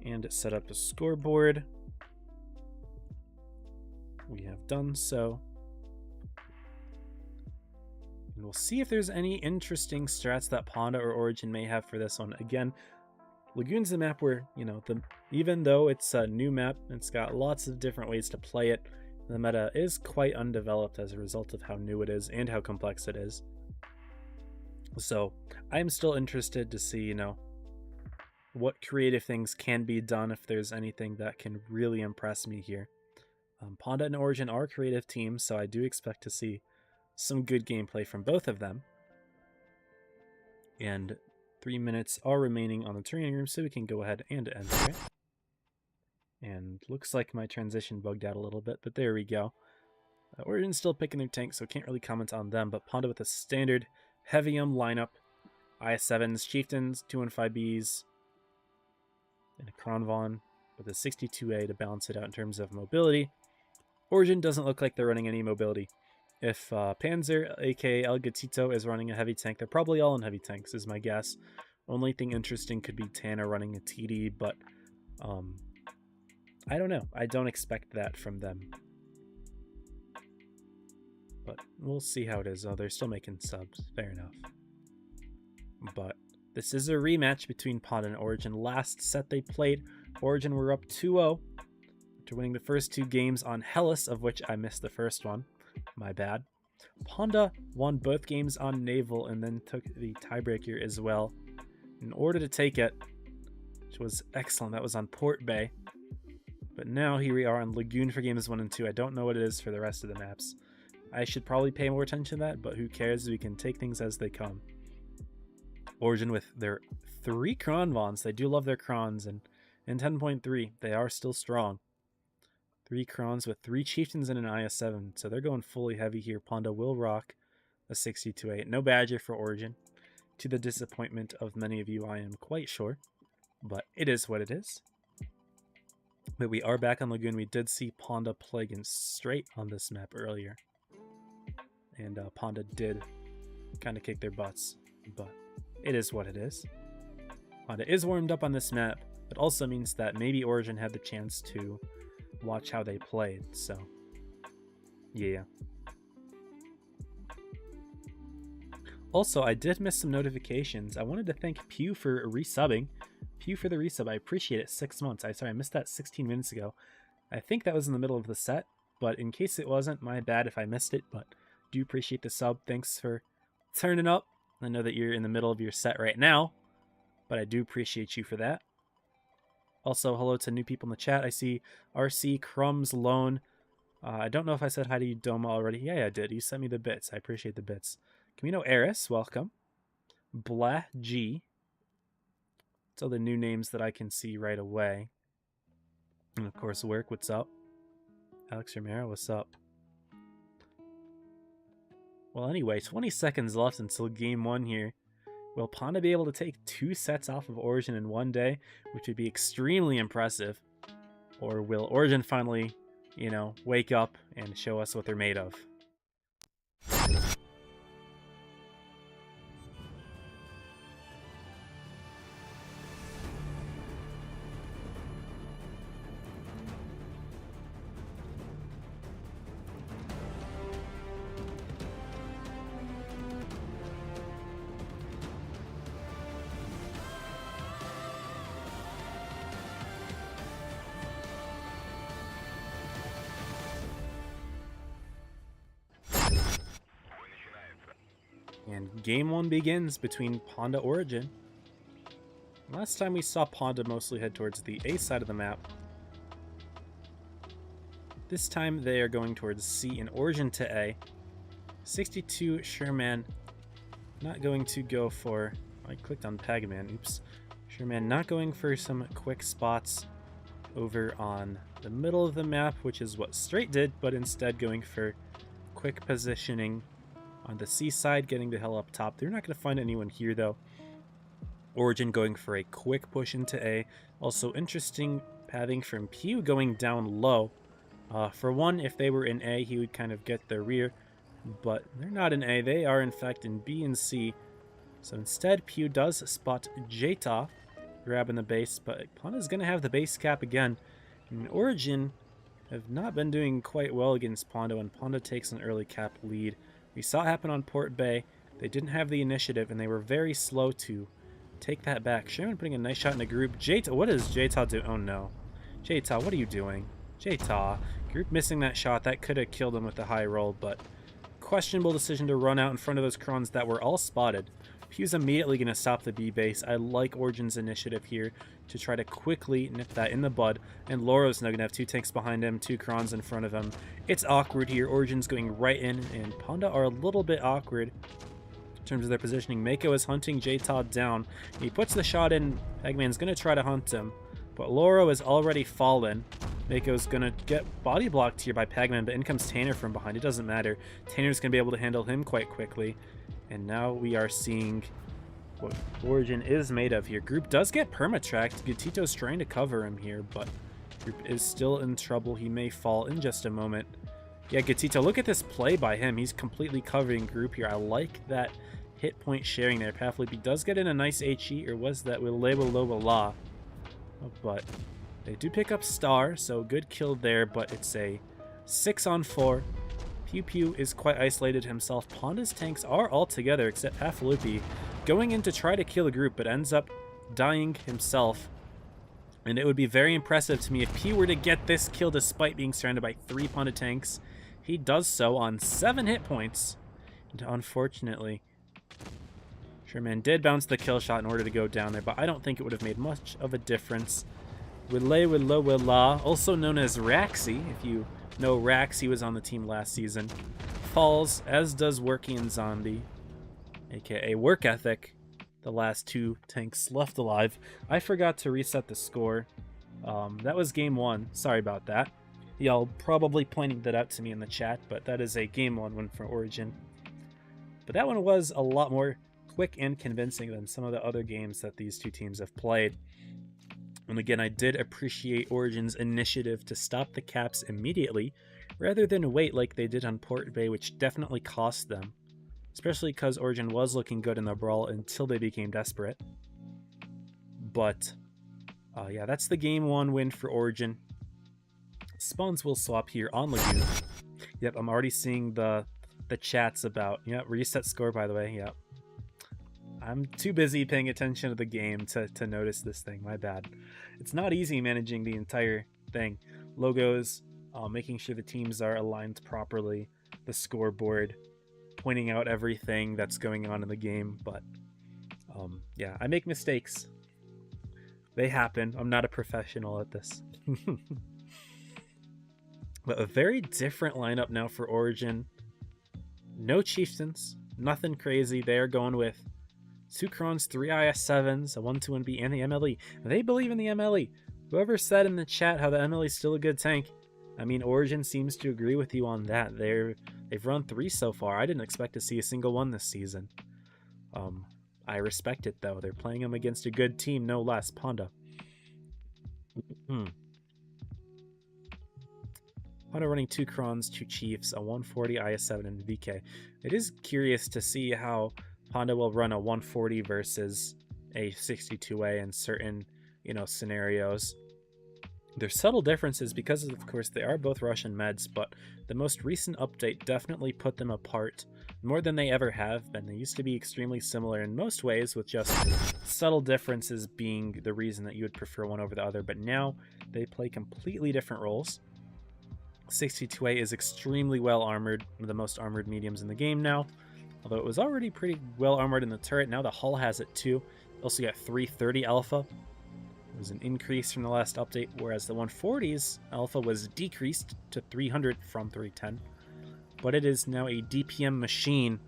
and set up a scoreboard. We have done so. And we'll see if there's any interesting strats that Ponda or Origin may have for this one. Again, Lagoon's the map where, you know, even though it's a new map, it's got lots of different ways to play it. The meta is quite undeveloped as a result of how new it is and how complex it is. So I'm still interested to see, you know, what creative things can be done if there's anything that can really impress me here. Ponda and Origin are creative teams, so I do expect to see some good gameplay from both of them. And 3 minutes are remaining on the training room, so we can go ahead and enter it. And looks like my transition bugged out a little bit, but there we go. Origin's still picking their tank, so can't really comment on them, but Ponda with a standard Heavium lineup. IS-7s, Chieftains, 215Bs, and a Kronvon with a 62A to balance it out in terms of mobility. Origin doesn't look like they're running any mobility. If Panzer, aka El Gatito, is running a heavy tank, they're probably all in heavy tanks, is my guess. Only thing interesting could be Tana running a TD, but I don't know. I don't expect that from them. But we'll see how it is. Oh, they're still making subs. Fair enough. But this is a rematch between Ponda and Origin. Last set they played, Origin were up 2-0 after winning the first 2 games on Hellas, of which I missed the first one. My bad. Ponda won both games on Naval and then took the tiebreaker as well in order to take it, which was excellent. That was on Port Bay. But now here we are on Lagoon for games 1 and 2. I don't know what it is for the rest of the maps. I should probably pay more attention to that, but who cares? We can take things as they come. Origin with their 3 Kronvons. They do love their Krons, and in 10.3, they are still strong. 3 Krons with 3 Chieftains and an IS-7, so they're going fully heavy here. Ponda will rock a 62A. No Badger for Origin, to the disappointment of many of you, I am quite sure, but it is what it is. But we are back on Lagoon. We did see Ponda play against Straight on this map earlier, and Ponda did kind of kick their butts, but it is what it is. Ponda is warmed up on this map. It also means that maybe Origin had the chance to watch how they played, so yeah. Also, I did miss some notifications. I wanted to thank Pew for resubbing. Pew for the resub, I appreciate it. 6 months. I missed that 16 minutes ago. I think that was in the middle of the set, but in case it wasn't, my bad if I missed it, but do appreciate the sub. Thanks for turning up. I know that you're in the middle of your set right now, but I do appreciate you for that. Also, hello to new people in the chat. I see RC, Crumbs, Lone. I don't know if I said hi to you, Doma, already. Yeah, I did. You sent me the bits. I appreciate the bits. Camino Eris, welcome. Blah G. It's all the new names that I can see right away. And of course, Work, what's up? Alex Romero, what's up? Well, anyway, 20 seconds left until game 1 here. Will Ponda be able to take 2 sets off of Origin in one day, which would be extremely impressive? Or will Origin finally, you know, wake up and show us what they're made of? And game 1 begins between Ponda Origin. Last time we saw Ponda mostly head towards the A side of the map. This time they are going towards C and Origin to A. 62 Sherman not going to go for... I clicked on Pagaman, oops. Sherman not going for some quick spots over on the middle of the map, which is what Straight did, but instead going for quick positioning on the C side, getting the hell up top. They're not going to find anyone here, though. Origin going for a quick push into A. Also interesting pathing from Pew going down low. For one, if they were in A, he would kind of get the rear. But they're not in A. They are, in fact, in B and C. So instead, Pew does spot Jta grabbing the base. But Panda's going to have the base cap again. And Origin have not been doing quite well against Panda, and Panda takes an early cap lead. We saw it happen on Port Bay. They didn't have the initiative, and they were very slow to take that back. Sherman putting a nice shot in the group. Jta, what is Jta doing? Oh no. Jta, what are you doing? Jta. Group missing that shot. That could have killed him with the high roll, but questionable decision to run out in front of those Crons that were all spotted. Pew's immediately going to stop the B base. I like Origin's initiative here to try to quickly nip that in the bud. And Loro's now going to have 2 tanks behind him, 2 Crons in front of him. It's awkward here. Origin's going right in, and Panda are a little bit awkward in terms of their positioning. Mako is hunting Jta down. He puts the shot in. Eggman's going to try to hunt him, but Loro is already fallen. Mako's going to get body blocked here by Pagman, but in comes Tanner from behind. It doesn't matter. Tanner's going to be able to handle him quite quickly. And now we are seeing what Origin is made of here. Group does get permatracked. Gatito's trying to cover him here, but Group is still in trouble. He may fall in just a moment. Yeah, Gatito, look at this play by him. He's completely covering Group here. I like that hit point sharing there. Pathloopy does get in a nice HE, or was that Willa? But they do pick up Star, so good kill there, but it's a 6-on-4. Pew Pew is quite isolated himself. Panda's tanks are all together except Pathloopy, going in to try to kill a group, but ends up dying himself. And it would be very impressive to me if Pew were to get this kill despite being surrounded by 3 Panda tanks. He does so on 7 hit points. And unfortunately, Sherman did bounce the kill shot in order to go down there, but I don't think it would have made much of a difference. Willa, also known as Raxi, if you know Rax, he was on the team last season, falls, as does Worky and Zombie, aka Work Ethic, the last 2 tanks left alive. I forgot to reset the score. That was game 1. Sorry about that. Y'all probably pointing that out to me in the chat, but that is a game 1 win for Origin. But that one was a lot more quick and convincing than some of the other games that these 2 teams have played. And again, I did appreciate Origin's initiative to stop the caps immediately, rather than wait like they did on Port Bay, which definitely cost them. Especially because Origin was looking good in the brawl until they became desperate. But, yeah, that's the game 1 win for Origin. Spawns will swap here on Lagoon. Yep, I'm already seeing the chats about, yeah, reset score, by the way, yep. I'm too busy paying attention to the game to notice this thing. My bad. It's not easy managing the entire thing. Logos, making sure the teams are aligned properly, the scoreboard, pointing out everything that's going on in the game. But yeah, I make mistakes. They happen. I'm not a professional at this. But a very different lineup now for Origin. No Chieftains. Nothing crazy. They are going with 2 Crons, 3 IS-7s, a 1-2-1B, and the MLE. They believe in the MLE. Whoever said in the chat how the MLE is still a good tank, I mean, Origin seems to agree with you on that. They've run 3 so far. I didn't expect to see a single one this season. I respect it, though. They're playing them against a good team, no less. Panda. Panda running 2 Crons, 2 Chiefs, a 140 IS-7, and VK. It is curious to see how Panda will run a 140 versus a 62A in certain, scenarios. There's subtle differences because, of course, they are both Russian meds, but the most recent update definitely put them apart more than they ever have been. They used to be extremely similar in most ways, with just subtle differences being the reason that you would prefer one over the other, but now they play completely different roles. 62A is extremely well armored, one of the most armored mediums in the game now. Although it was already pretty well armored in the turret, now the hull has it too. Also got 330 alpha. It was an increase from the last update, whereas the 140's alpha was decreased to 300 from 310. But it is now a DPM machine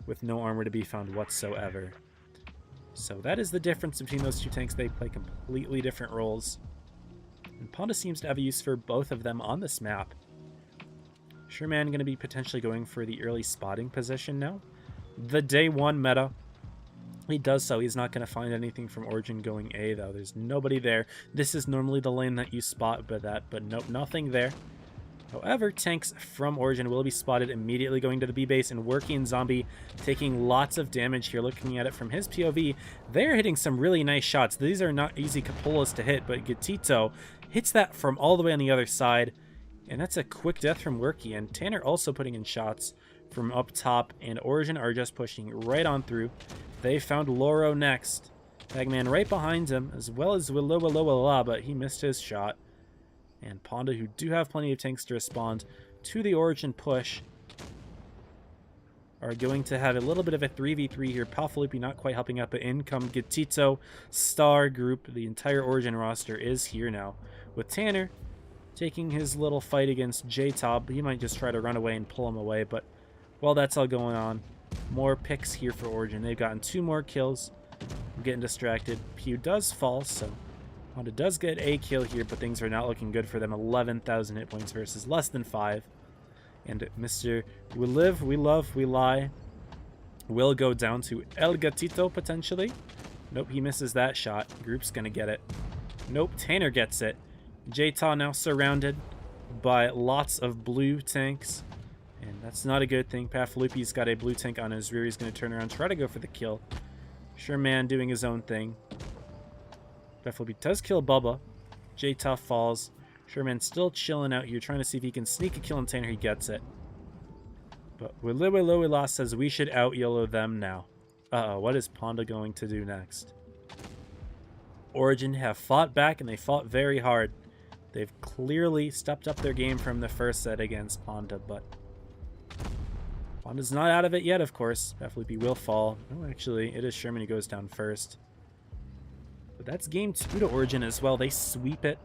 with no armor to be found whatsoever. So that is the difference between those 2 tanks. They play completely different roles. And Panda seems to have a use for both of them on this map. Sherman going to be potentially going for the early spotting position now. The day one meta. He does so. He's not going to find anything from Origin going A, though. There's nobody there. This is normally the lane that you spot, but nope, nothing there. However, tanks from Origin will be spotted immediately going to the B base, and Worky and Zombie taking lots of damage here. Looking at it from his POV, they're hitting some really nice shots. These are not easy Capolas to hit, but Gatito hits that from all the way on the other side, and that's a quick death from Worky. And Tanner also putting in shots from up top, and Origin are just pushing right on through. They found Loro next. Bagman right behind him, as well as Willow, but he missed his shot. And Ponda, who do have plenty of tanks to respond to the Origin push, are going to have a little bit of a 3v3 here. Palfalippi not quite helping out, but in come Gatito, Star Group. The entire Origin roster is here now, with Tanner taking his little fight against J-Top. He might just try to run away and pull him away, but while that's all going on, more picks here for Origin. They've gotten 2 more kills. I'm getting distracted. Pew does fall, so Honda does get a kill here, but things are not looking good for them. 11,000 hit points versus less than 5. And Mr. We Live, We Love, We Lie will go down to El Gatito, potentially. Nope, he misses that shot. Group's going to get it. Nope, Tanner gets it. J-Ta now surrounded by lots of blue tanks. And that's not a good thing. Palfalippi's got a blue tank on his rear. He's going to turn around, try to go for the kill. Sherman doing his own thing. Palfalippi does kill Bubba. J-Tough falls. Sherman still chilling out here, trying to see if he can sneak a kill on Tanner. He gets it. But Willow says we should out-YOLO them now. Uh-oh, what is Ponda going to do next? Origin have fought back, and they fought very hard. They've clearly stepped up their game from the first set against Ponda, but Ponda's not out of it yet, of course. Palfalippi will fall. Oh, actually, it is Sherman who goes down first. But that's game 2 to Origin as well. They sweep it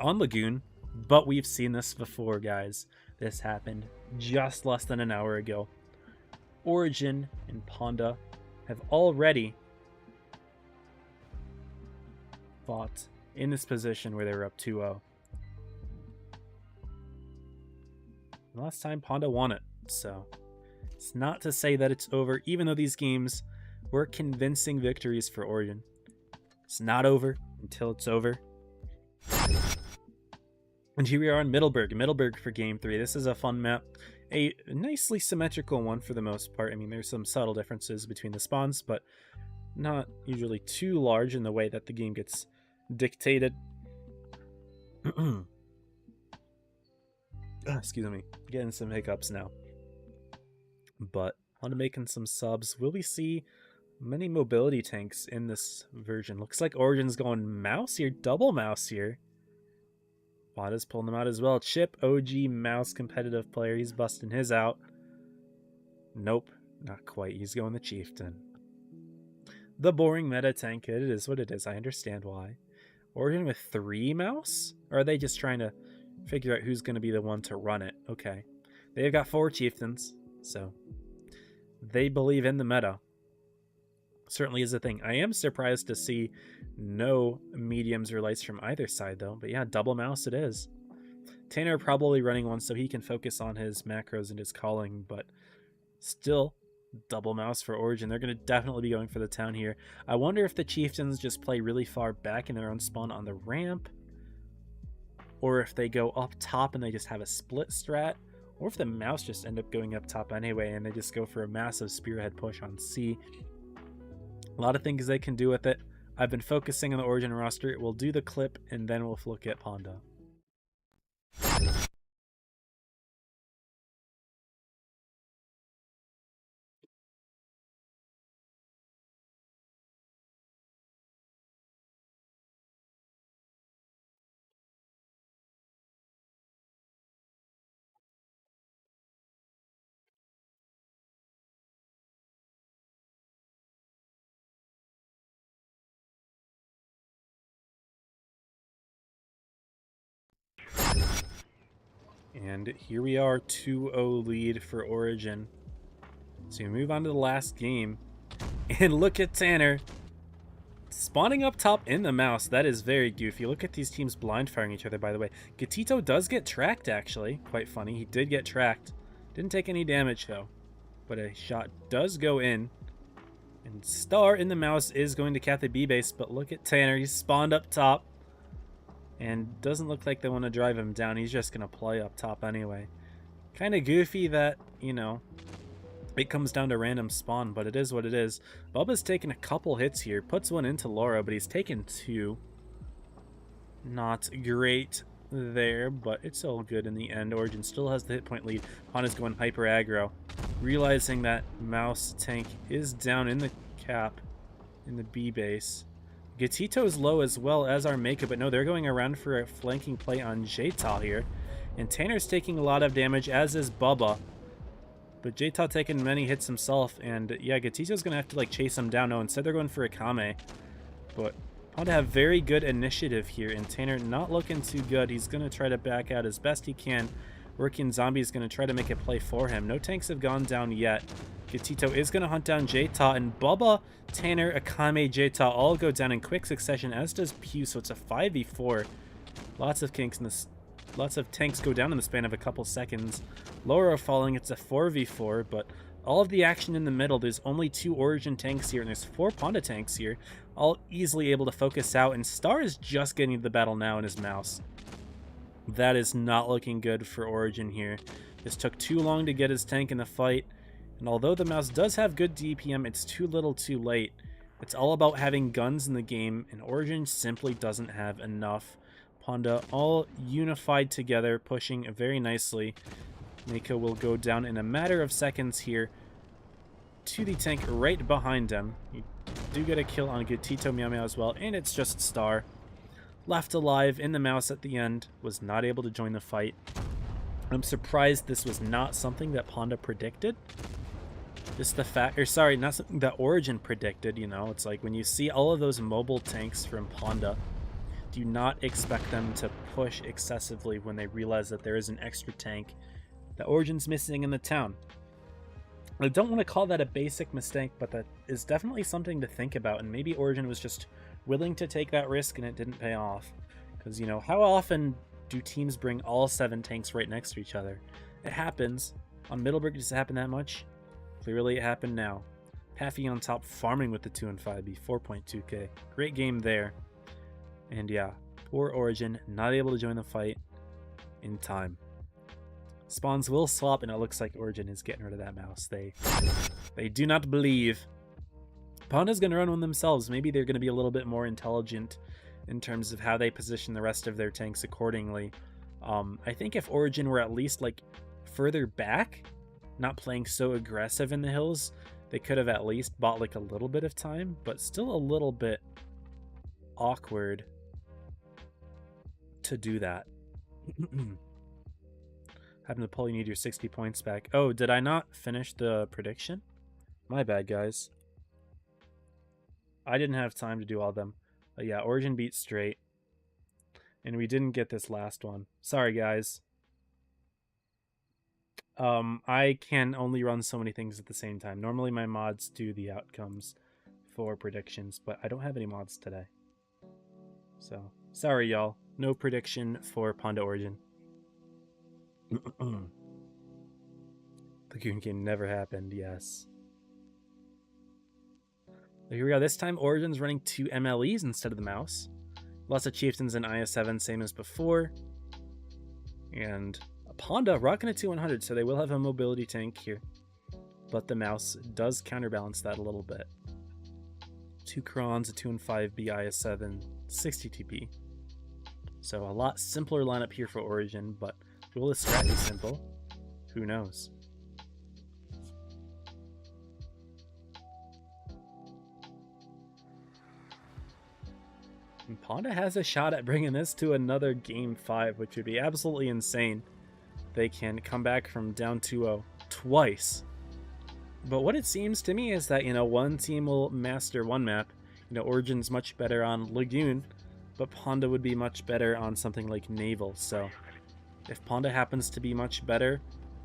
on Lagoon, but we've seen this before, guys. This happened just less than an hour ago. Origin and Ponda have already fought in this position where they were up 2-0. Last time Ponda won it, so it's not to say that it's over, even though these games were convincing victories for Origin. It's not over until it's over. And here we are on Middleburg for game 3. This is a fun map, a nicely symmetrical one for the most part. I mean, there's some subtle differences between the spawns, but not usually too large in the way that the game gets dictated. Excuse me, getting some hiccups now. But on to making some subs. Will we see many mobility tanks in this version? Looks like Origin's going mouse here, double mouse here. Wada's pulling them out as well. Chip, OG mouse competitive player. He's busting his out. Nope, not quite. He's going the Chieftain. The boring meta tank. It is what it is. I understand why. Origin with 3 mouse? Or are they just trying to figure out who's going to be the one to run it? Okay. They've got 4 Chieftains, so they believe in the meta. Certainly is a thing. I am surprised to see no mediums or lights from either side, though. But yeah, double mouse it is. Tanner probably running one so he can focus on his macros and his calling, but still, double mouse for Origin. They're going to definitely be going for the town here. I wonder if the Chieftains just play really far back in their own spawn on the ramp, or if they go up top and they just have a split strat, or if the mouse just end up going up top anyway and they just go for a massive spearhead push on C. A lot of things they can do with it. I've been focusing on the Origin roster. We'll do the clip and then we'll look at Ponda. And here we are, 2-0 lead for Origin. So we move on to the last game. And look at Tanner Spawning up top in the mouse, that is very goofy. Look at these teams blind firing each other, by the way. Gatito does get tracked, actually. Quite funny. He did get tracked. Didn't take any damage, though. But a shot does go in. And Star in the mouse is going to cap the B base, but look at Tanner. He's spawned up top. And doesn't look like they want to drive him down. He's just going to play up top anyway. Kind of goofy that, you know, it comes down to random spawn, but it is what it is. Bubba's taken a couple hits here. Puts one into Laura, but he's taken two. Not great there, but it's all good in the end. Origin still has the hit point lead. Honda's going hyper aggro. Realizing that mouse tank is down in the cap in the B base. Gatito's low as well as our makeup, but no, they're going around for a flanking play on Jaytal here. And Tanner's taking a lot of damage, as is Bubba. But Jaytal taking many hits himself, and yeah, Gatito's going to have to like chase him down. No, instead they're going for a Kame. But Honda have very good initiative here, and Tanner not looking too good. He's going to try to back out as best he can. Working Zombie is going to try to make a play for him. No tanks have gone down yet. Gatito is going to hunt down Jaytal, and Bubba, Tanner, Akame, Jaytal all go down in quick succession, as does Pew, so it's a 5v4. Lots of kinks in this. Lots of tanks go down in the span of a couple seconds. Laura falling, it's a 4v4, but all of the action in the middle, there's only 2 Origin tanks here, and there's 4 Ponda tanks here, all easily able to focus out, and Star is just getting to the battle now in his mouse. That is not looking good for Origin here. This took too long to get his tank in the fight, and although the mouse does have good DPM, it's too little too late. It's all about having guns in the game, and Origin simply doesn't have enough. Ponda all unified together, pushing very nicely. Mako will go down in a matter of seconds here to the tank right behind him. You do get a kill on Gatito Meow Meow as well, and it's just Star. Left alive in the mouse at the end, was not able to join the fight. I'm surprised this was not something that Ponda predicted. Just the fact, or sorry, not something that Origin predicted, you know. It's like when you see all of those mobile tanks from Ponda, do not expect them to push excessively when they realize that there is an extra tank that Origin's missing in the town. I don't want to call that a basic mistake, but that is definitely something to think about, and maybe Origin was just willing to take that risk and it didn't pay off. Because, you know, how often do teams bring all 7 tanks right next to each other? It happens. On Middleburg, does it happen that much? Clearly it happened now. Paffy on top, farming with the 2 and 5B, 4.2k. Great game there. And yeah, poor Origin, not able to join the fight in time. Spawns will swap, and it looks like Origin is getting rid of that mouse. They do not believe. Ponda's going to run one themselves. Maybe they're going to be a little bit more intelligent in terms of how they position the rest of their tanks accordingly. I think if Origin were at least like further back, not playing so aggressive in the hills, they could have at least bought like a little bit of time, but still a little bit awkward to do that. Having to pull, you need your 60 points back. Oh, did I not finish the prediction? My bad, guys. I didn't have time to do all of them. But yeah, Origin beat straight. And we didn't get this last one. Sorry, guys. I can only run so many things at the same time. Normally my mods do the outcomes for predictions, but I don't have any mods today. So, sorry, y'all. No prediction for Ponda Origin. The Goon game never happened, yes. Here we go. This time Origin's running 2 MLEs instead of the mouse. Lots of Chieftains and IS-7, same as before. And Ponda rocking a 2-100, so they will have a mobility tank here. But the mouse does counterbalance that a little bit. 2 Crons, a 2 and 5B IS-7, 60 TP. So a lot simpler lineup here for Origin, but will this strat be simple? Who knows? And Ponda has a shot at bringing this to another Game 5, which would be absolutely insane. They can come back from down 2-0 twice. But what it seems to me is that, you know, one team will master one map. You know, Origin's much better on Lagoon, but Ponda would be much better on something like Naval. So if Ponda happens to be much better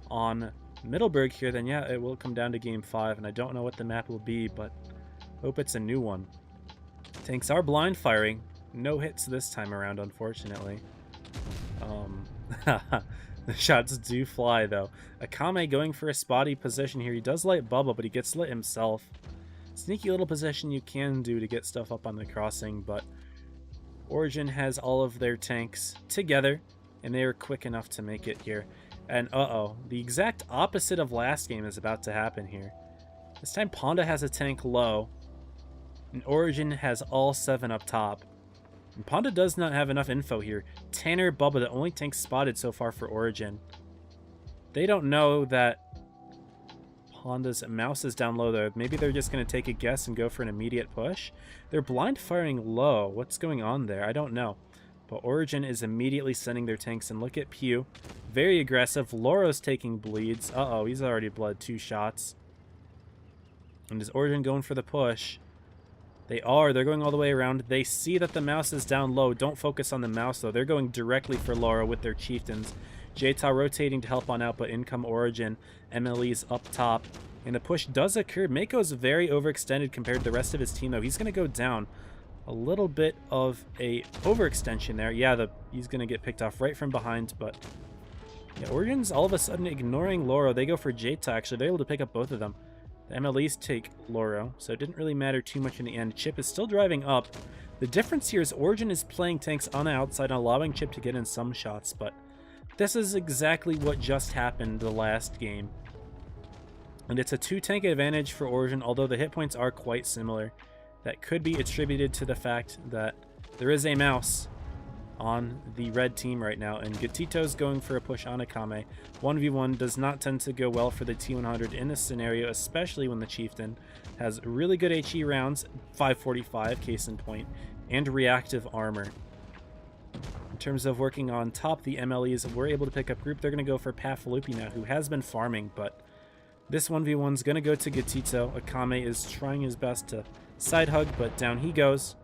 on Middleburg here, then yeah, it will come down to Game 5. And I don't know what the map will be, but hope it's a new one. Tanks are blind firing. No hits this time around, unfortunately. The shots do fly, though. Akame going for a spotty position here. He does light Bubba, but he gets lit himself. Sneaky little position you can do to get stuff up on the crossing, but Origin has all of their tanks together, and they are quick enough to make it here. And uh-oh, the exact opposite of last game is about to happen here. This time Ponda has a tank low, and Origin has all 7 up top. And Ponda does not have enough info here. Tanner, Bubba, the only tanks spotted so far for Origin. They don't know that Ponda's mouse is down low though. Maybe they're just going to take a guess and go for an immediate push. They're blind firing low. What's going on there? I don't know. But Origin is immediately sending their tanks, and look at Pew. Very aggressive. Loro's taking bleeds. Uh-oh, he's already bled 2 shots. And is Origin going for the push? They are. They're going all the way around. They see that the mouse is down low. Don't focus on the mouse, though. They're going directly for Loro with their chieftains. Jta rotating to help on out, but in come Origin. MLE's up top. And the push does occur. Mako's very overextended compared to the rest of his team, though. He's going to go down. A little bit of a overextension there. Yeah, he's going to get picked off right from behind, but yeah, Origin's all of a sudden ignoring Loro. They go for Jta, actually. They're able to pick up both of them. The MLEs take Loro, so it didn't really matter too much in the end. Chip is still driving up. The difference here is Origin is playing tanks on the outside and allowing Chip to get in some shots, but this is exactly what just happened the last game. And it's a 2-tank advantage for Origin, although the hit points are quite similar. That could be attributed to the fact that there is a mouse on the red team right now, and Gatito's going for a push on Akame. 1v1 does not tend to go well for the T100 in this scenario, especially when the Chieftain has really good HE rounds, 545 case in point, and reactive armor. In terms of working on top, the MLEs were able to pick up group. They're going to go for Pafalupi now, who has been farming, but this 1v1 is going to go to Gatito. Akame is trying his best to side hug, but down he goes.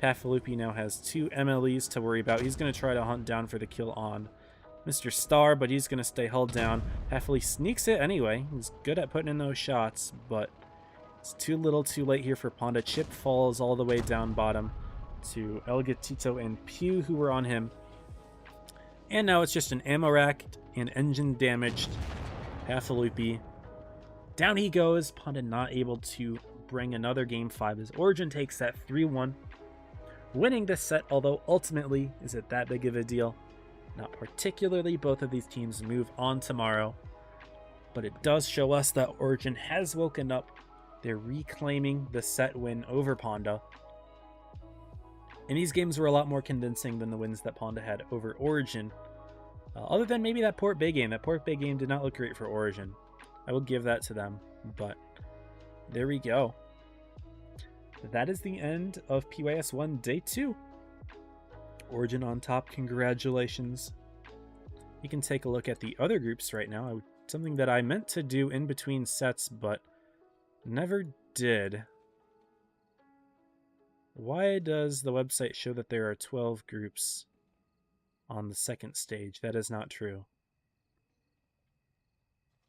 Pafalupi now has 2 MLEs to worry about. He's going to try to hunt down for the kill on Mr. Star, but he's going to stay held down. Pafalupi sneaks it anyway. He's good at putting in those shots, but it's too little too late here for Ponda. Chip falls all the way down bottom to El Gatito and Pew, who were on him. And now it's just an ammo rack and engine damaged Pafalupi. Down he goes. Ponda not able to bring another game 5 as Origin takes that 3-1. Winning this set, although ultimately, is it that big of a deal? Not particularly. Both of these teams move on tomorrow. But it does show us that Origin has woken up. They're reclaiming the set win over Ponda. And these games were a lot more convincing than the wins that Ponda had over Origin. Other than maybe that Port Bay game. That Port Bay game did not look great for Origin. I will give that to them. But there we go. That is the end of PYS 1 Day 2. Origin on top, congratulations. You can take a look at the other groups right now. Something that I meant to do in between sets, but never did. Why does the website show that there are 12 groups on the second stage? That is not true.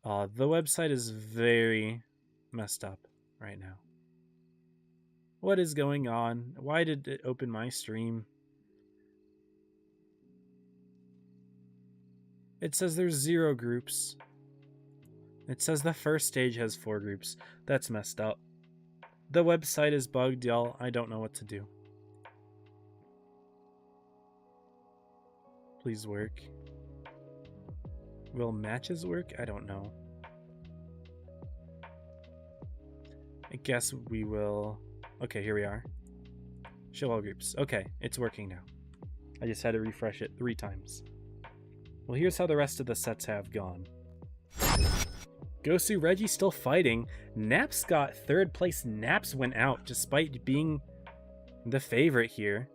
The website is very messed up right now. What is going on? Why did it open my stream? It says there's 0 groups. It says the first stage has 4 groups. That's messed up. The website is bugged, y'all. I don't know what to do. Please work. Will matches work? I don't know. I guess we will... Okay, here we are. Show all groups. Okay, it's working now. I just had to refresh it 3 times. Well, here's how the rest of the sets have gone. Gosu Reggie still fighting. Naps got 3rd place. Naps went out despite being the favorite here.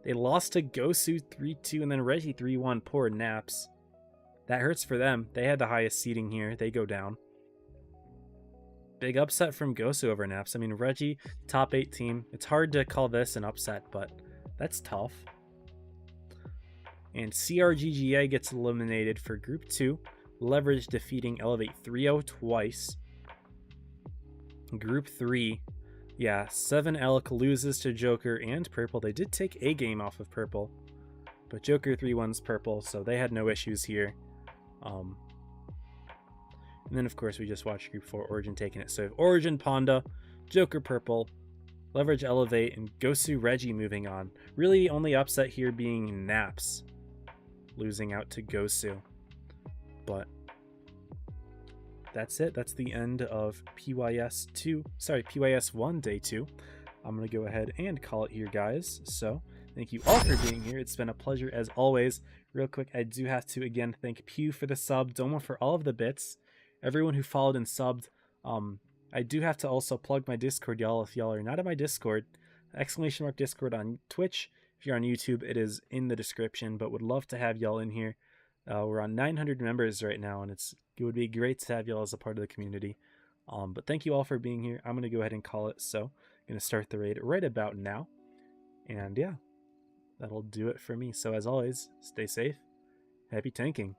They lost to Gosu 3-2 and then Reggie 3-1. Poor Naps. That hurts for them. They had the highest seeding here. They go down. Big upset from Gosu over Naps. I mean, Reggie, top 8 team. It's hard to call this an upset, but that's tough. And CRGGA gets eliminated for Group 2. Leverage defeating Elevate 3-0 twice. Group 3. Yeah, 7 Elk loses to Joker and Purple. They did take a game off of Purple, but Joker 3-1's Purple, so they had no issues here. And then, of course, we just watched Group 4, Origin taking it. So Origin, Ponda, Joker, Purple, Leverage, Elevate, and Gosu, Reggie moving on. Really, only upset here being Naps losing out to Gosu. But that's it. That's the end of PYS 1 Day 2. I'm going to go ahead and call it here, guys. So thank you all for being here. It's been a pleasure as always. Real quick, I do have to again thank Pew for the sub, Domo for all of the bits, everyone who followed and subbed. I do have to also plug my Discord, y'all. If y'all are not in my Discord, ! Discord on Twitch. If you're on YouTube, it is in the description, but would love to have y'all in here. We're on 900 members right now, and it would be great to have y'all as a part of the community. But thank you all for being here. I'm going to go ahead and call it. So I'm going to start the raid right about now. And yeah, that'll do it for me. So as always, stay safe. Happy tanking.